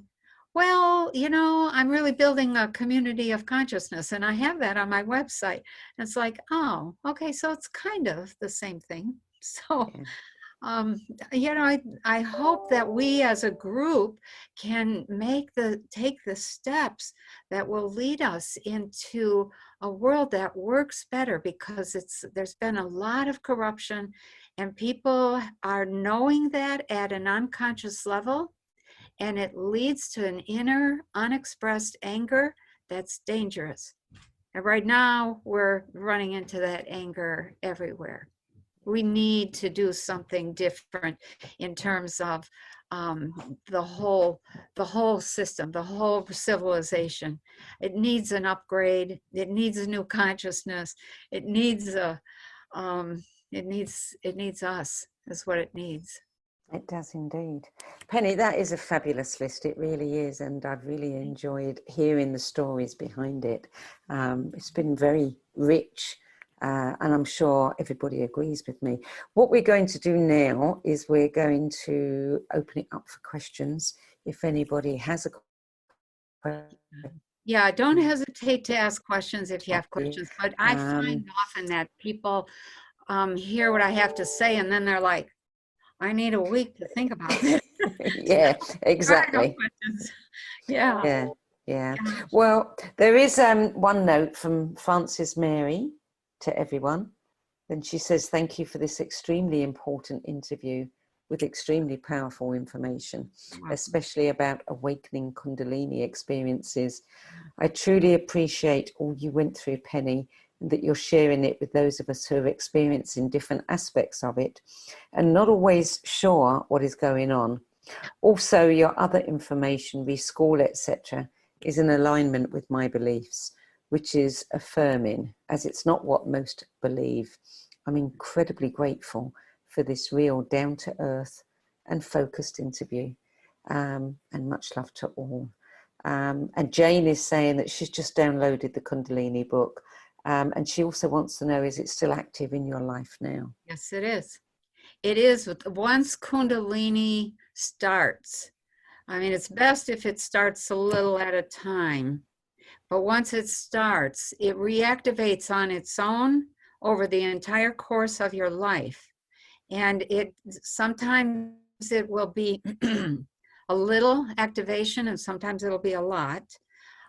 well, you know, I'm really building a community of consciousness, and I have that on my website. And it's like, oh, okay, so it's kind of the same thing. So, you know, I hope that we as a group can take the steps that will lead us into a world that works better, because there's been a lot of corruption, and people are knowing that at an unconscious level, and it leads to an inner unexpressed anger that's dangerous. And right now we're running into that anger everywhere. We need to do something different in terms of the whole system, the whole civilization. It needs an upgrade. It needs a new consciousness. It needs it needs us, is what it needs. It does indeed. Penny, that is a fabulous list. It really is. And I've really enjoyed hearing the stories behind it. It's been very rich. And I'm sure everybody agrees with me. What we're going to do now is we're going to open it up for questions. If anybody has a question. Yeah, don't hesitate to ask questions if you have questions. But I find often that people hear what I have to say, and then they're like, I need a week to think about this. Yeah, exactly. Yeah. Yeah. Well, there is one note from Frances Mary to everyone. And she says, thank you for this extremely important interview with extremely powerful information, especially about awakening Kundalini experiences. I truly appreciate all you went through, Penny, and that you're sharing it with those of us who are experiencing different aspects of it and not always sure what is going on. Also, your other information, reschool, etc., is in alignment with my beliefs, which is affirming, as it's not what most believe. I'm incredibly grateful for this real down-to-earth and focused interview, and much love to all. And Jane is saying that she's just downloaded the Kundalini book, and she also wants to know, is it still active in your life now? Yes, it is. It is. Once Kundalini starts, I mean, it's best if it starts a little at a time. But once it starts, it reactivates on its own over the entire course of your life. And sometimes it will be a little activation, and sometimes it'll be a lot,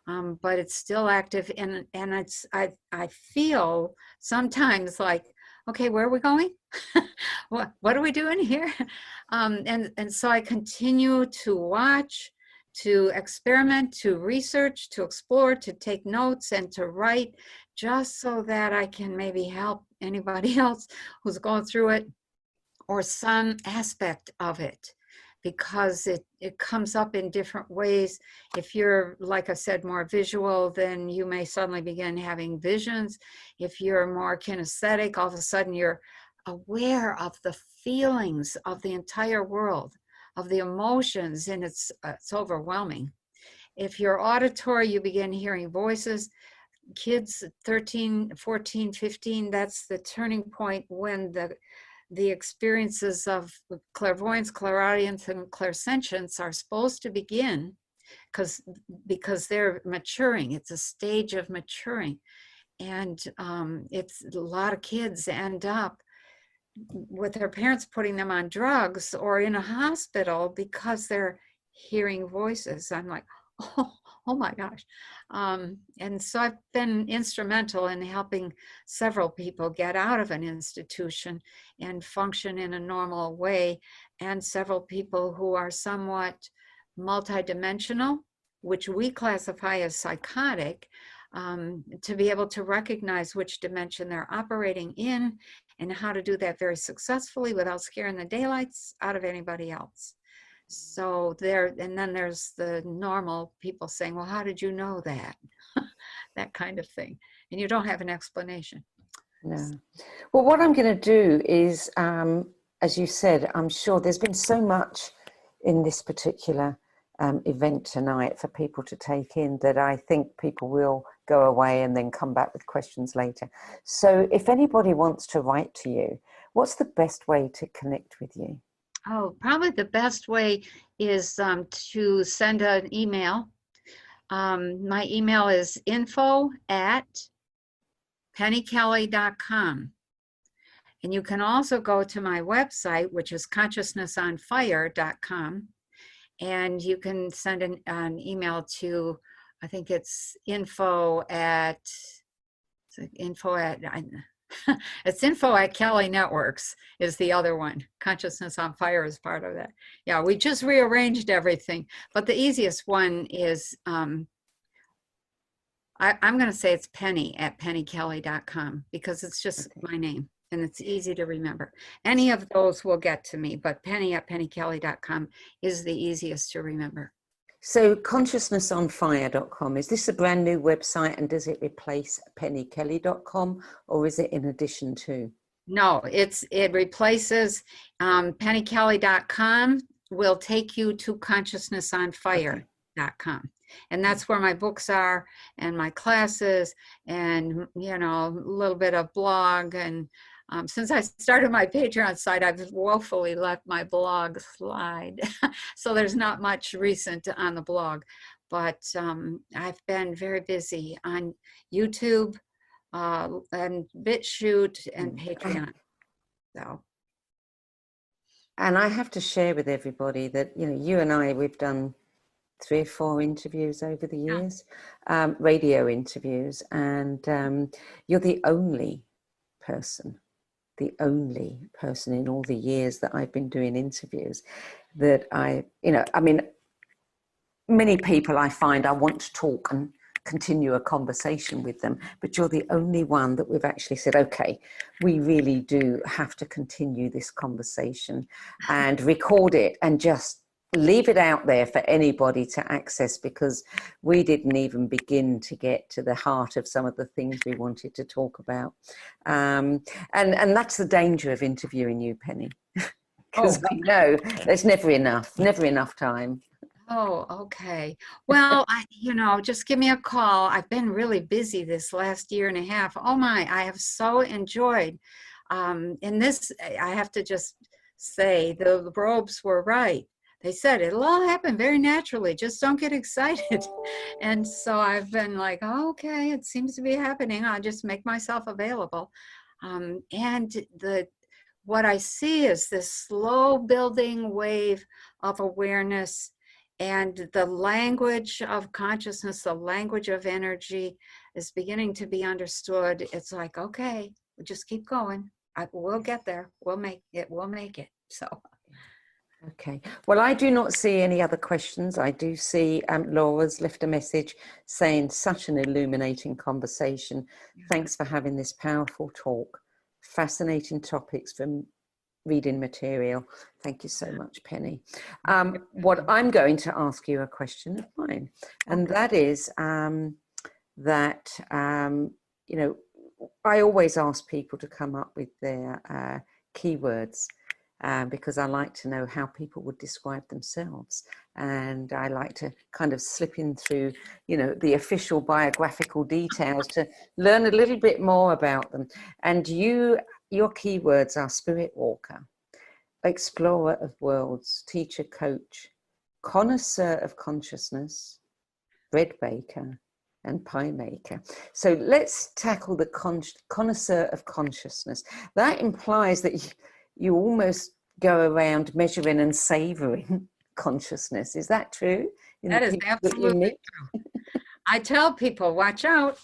but it's still active. And I feel sometimes like, okay, where are we going? What are we doing here? And so I continue to watch, to experiment, to research, to explore, to take notes, and to write, just so that I can maybe help anybody else who's going through it, or some aspect of it, because it comes up in different ways. If you're, like I said, more visual, then you may suddenly begin having visions. If you're more kinesthetic, all of a sudden you're aware of the feelings of the entire world, of the emotions, and it's overwhelming. If you're auditory, you begin hearing voices. Kids 13, 14, 15, that's the turning point when the experiences of clairvoyance, clairaudience, and clairsentience are supposed to begin because they're maturing. It's a stage of maturing. And it's a lot of kids end up with their parents putting them on drugs or in a hospital because they're hearing voices. I'm like, oh my gosh. And so I've been instrumental in helping several people get out of an institution and function in a normal way, and several people who are somewhat multidimensional, which we classify as psychotic, to be able to recognize which dimension they're operating in and how to do that very successfully without scaring the daylights out of anybody else. So there, and then there's the normal people saying, well, how did you know that? That kind of thing. And you don't have an explanation. No. Well, what I'm going to do is, as you said, I'm sure there's been so much in this particular event tonight for people to take in that I think people will go away and then come back with questions later. So if anybody wants to write to you, what's the best way to connect with you? Oh, probably the best way is to send an email. My email is info@pennykelly.com. And you can also go to my website, which is consciousnessonfire.com. And you can send an email to, I think it's info at it's info@Kelly Networks is the other one. Consciousness on Fire is part of that. Yeah, we just rearranged everything. But the easiest one is, I'm going to say it's penny@pennykelly.com because it's just my name and it's easy to remember. Any of those will get to me, but penny@pennykelly.com is the easiest to remember. So consciousnessonfire.com, is this a brand new website, and does it replace pennykelly.com, or is it in addition to? No, it replaces pennykelly.com will take you to consciousnessonfire.com. And that's where my books are and my classes and, you know, a little bit of blog. And since I started my Patreon site, I've woefully let my blog slide. So there's not much recent on the blog, but I've been very busy on YouTube and BitChute and Patreon. So. And I have to share with everybody that, you know, you and I, we've done 3 or 4 interviews over the years, radio interviews, and you're the only person in all the years that I've been doing interviews that I mean, many people I find I want to talk and continue a conversation with them, but you're the only one that we've actually said, okay, we really do have to continue this conversation and record it and just leave it out there for anybody to access, because we didn't even begin to get to the heart of some of the things we wanted to talk about. And that's the danger of interviewing you, Penny, because we know there's never enough time. Oh, okay. Well, just give me a call. I've been really busy this last year and a half. Oh my, I have so enjoyed. And this, I have to just say, the robes were right. They said it'll all happen very naturally. Just don't get excited. And so I've been like, oh, okay, it seems to be happening. I'll just make myself available. And what I see is this slow building wave of awareness, and the language of consciousness, the language of energy is beginning to be understood. It's like, okay, we'll just keep going. We'll get there. We'll make it. So. Okay. Well, I do not see any other questions. I do see Laura's left a message saying such an illuminating conversation. Thanks for having this powerful talk. Fascinating topics from reading material. Thank you so much, Penny. What I'm going to ask you a question of mine, and that is that, I always ask people to come up with their keywords. Because I like to know how people would describe themselves. And I like to kind of slip in through, the official biographical details to learn a little bit more about them. And you your keywords are spirit walker, explorer of worlds, teacher, coach, connoisseur of consciousness, bread baker, and pie maker. So let's tackle the connoisseur of consciousness. That implies that you almost go around measuring and savoring consciousness. Is that true? That is absolutely true. I tell people, watch out.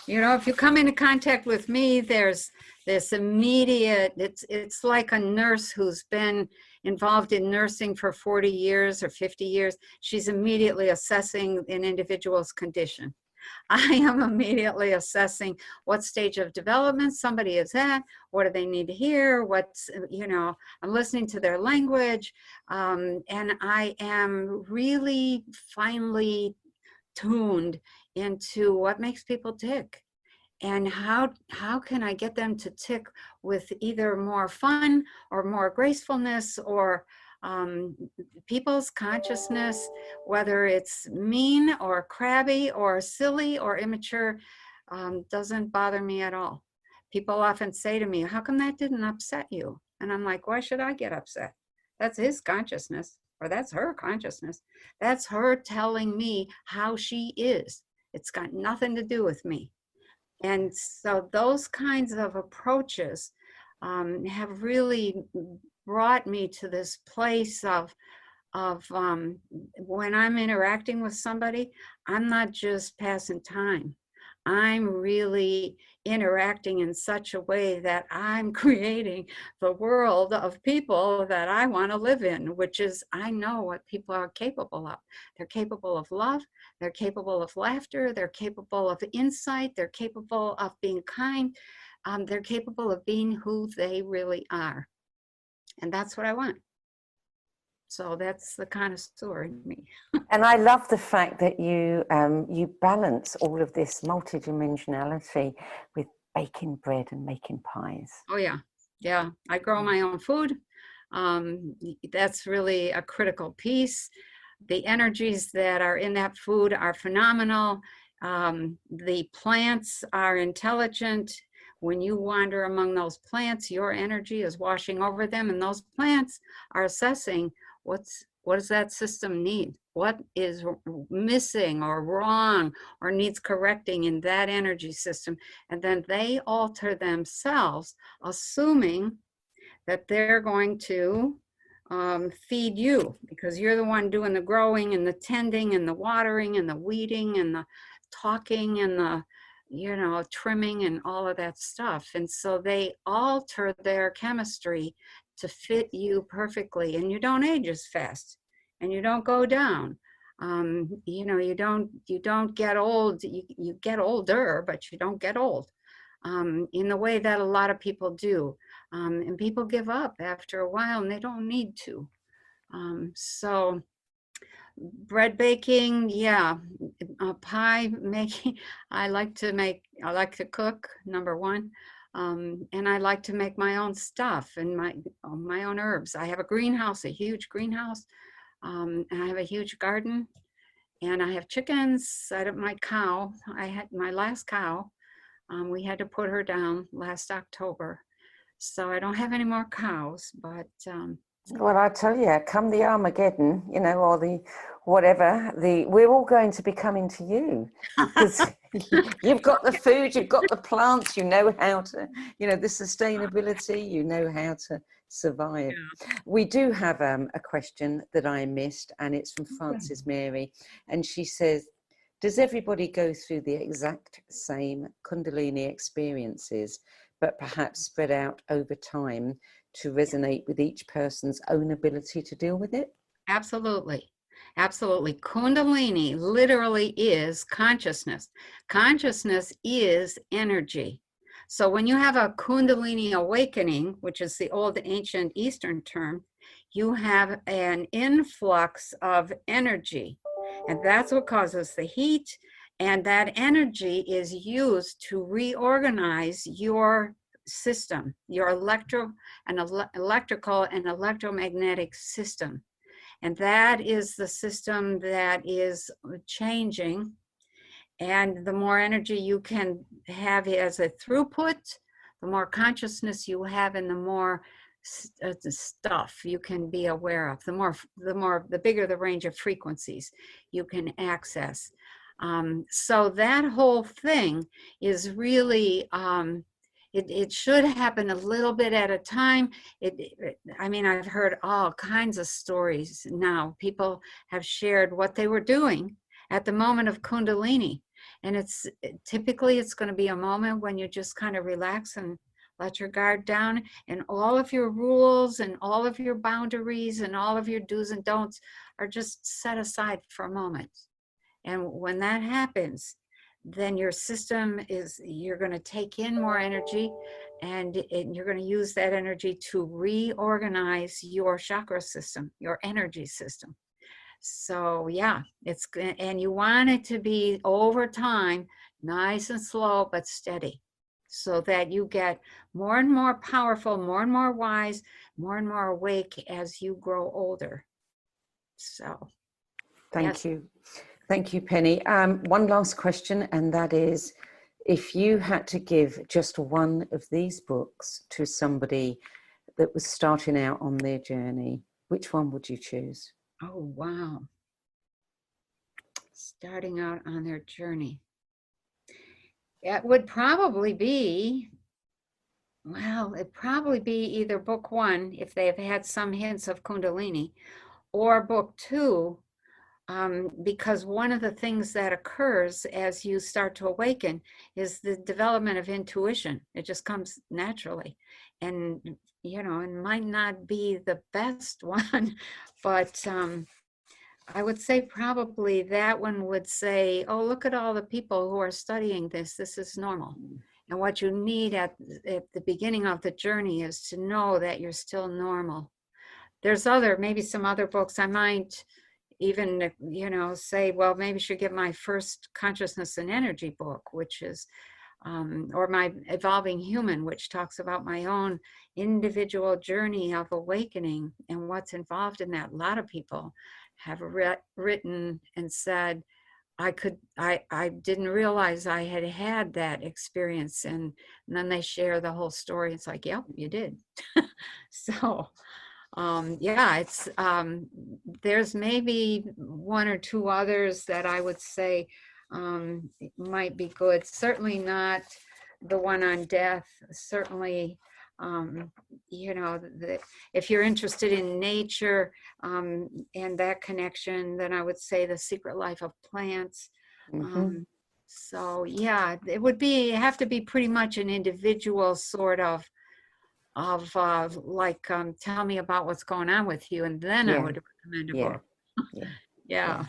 You know, if you come into contact with me, there's this immediate, it's like a nurse who's been involved in nursing for 40 years or 50 years. She's immediately assessing an individual's condition. I am immediately assessing what stage of development somebody is at, what do they need to hear, what's, you know, I'm listening to their language, and I am really finely tuned into what makes people tick. And how can I get them to tick with either more fun or more gracefulness, or people's consciousness, whether it's mean or crabby or silly or immature, doesn't bother me at all. People often say to me, how come that didn't upset you? And I'm like, why should I get upset? That's his consciousness, or that's her consciousness. That's her telling me how she is. It's got nothing to do with me. And so those kinds of approaches have really brought me to this place of when I'm interacting with somebody, I'm not just passing time. I'm really interacting in such a way that I'm creating the world of people that I want to live in, which is, I know what people are capable of. They're capable of love, they're capable of laughter, they're capable of insight, they're capable of being kind, they're capable of being who they really are. And that's what I want. So that's the connoisseur in me. And I love the fact that you you balance all of this multidimensionality with baking bread and making pies. Oh yeah, yeah. I grow my own food. That's really a critical piece. The energies that are in that food are phenomenal. The plants are intelligent. When you wander among those plants, your energy is washing over them, and those plants are assessing what does that system need? What is missing or wrong or needs correcting in that energy system? And then they alter themselves, assuming that they're going to feed you, because you're the one doing the growing and the tending and the watering and the weeding and the talking and the, you know, trimming and all of that stuff. And so they alter their chemistry to fit you perfectly, and you don't age as fast, and you don't go down. You know, you don't get old. You get older, but you don't get old in the way that a lot of people do. And people give up after a while, and they don't need to. So bread baking, yeah, pie making. I like to cook, number one. And I like to make my own stuff and my own herbs. I have a greenhouse, a huge greenhouse, and I have a huge garden, and I have chickens. My cow, I had my last cow, we had to put her down last October. So I don't have any more cows, but well, I tell you, come the Armageddon, you know, or the whatever, we're all going to be coming to you, because you've got the food, you've got the plants, you know how to, you know, the sustainability, you know how to survive. Yeah. We do have a question that I missed, and it's from Frances Mary, and she says, does everybody go through the exact same Kundalini experiences, but perhaps spread out over time to resonate with each person's own ability to deal with it? Absolutely. Absolutely. Kundalini literally is consciousness. Consciousness is energy. So when you have a Kundalini awakening, which is the old ancient Eastern term, you have an influx of energy. And that's what causes the heat. And that energy is used to reorganize your system, your electrical and electromagnetic system. And that is the system that is changing. And the more energy you can have as a throughput, the more consciousness you have and the more stuff you can be aware of, the bigger the range of frequencies you can access. So that whole thing is really, it should happen a little bit at a time. I mean, I've heard all kinds of stories now. People have shared what they were doing at the moment of Kundalini. And typically it's going to be a moment when you just kind of relax and let your guard down, and all of your rules and all of your boundaries and all of your do's and don'ts are just set aside for a moment. And when that happens, then your system you're going to take in more energy, and you're going to use that energy to reorganize your chakra system, your energy system. So yeah, and you want it to be over time, nice and slow, but steady, so that you get more and more powerful, more and more wise, more and more awake as you grow older. So Thank you. Thank you, Penny. One last question, and that is, if you had to give just one of these books to somebody that was starting out on their journey, which one would you choose? Oh, wow. Starting out on their journey. It would probably be, it'd probably be either book one, if they've had some hints of Kundalini, or book two, because one of the things that occurs as you start to awaken is the development of intuition. It just comes naturally. And, it might not be the best one, but I would say probably that one would say, oh, look at all the people who are studying this. This is normal. And what you need at the beginning of the journey is to know that you're still normal. There's maybe some other books I might even, say, well, maybe I should get my first consciousness and energy book, which is, or my Evolving Human, which talks about my own individual journey of awakening and what's involved in that. A lot of people have written and said, I didn't realize I had that experience. And then they share the whole story. It's like, yep, you did. So, there's maybe one or two others that I would say might be good. Certainly not the one on death. Certainly, if you're interested in nature and that connection, then I would say The Secret Life of Plants. So yeah, it would have to be pretty much an individual sort of tell me about what's going on with you, and then I would recommend a book. Yeah.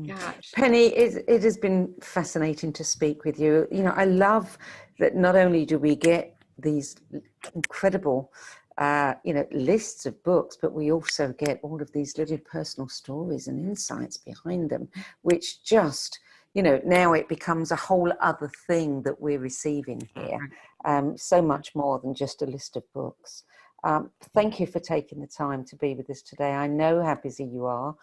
Gosh. Penny, it has been fascinating to speak with you. I love that not only do we get these incredible lists of books, but we also get all of these little personal stories and insights behind them, which just now it becomes a whole other thing that we're receiving here. So much more than just a list of books. Thank you for taking the time to be with us today. I know how busy you are.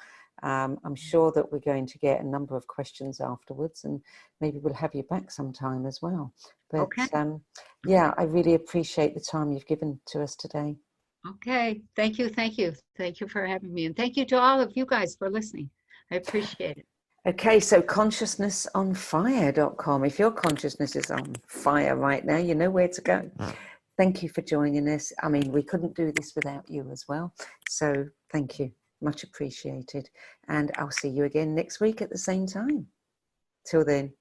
I'm sure that we're going to get a number of questions afterwards, and maybe we'll have you back sometime as well. But okay. I really appreciate the time you've given to us today. Okay. Thank you. Thank you. Thank you for having me. And thank you to all of you guys for listening. I appreciate it. Okay, so consciousnessonfire.com. If your consciousness is on fire right now, you know where to go. Thank you for joining us. I mean, we couldn't do this without you as well. So thank you. Much appreciated. And I'll see you again next week at the same time. Till then.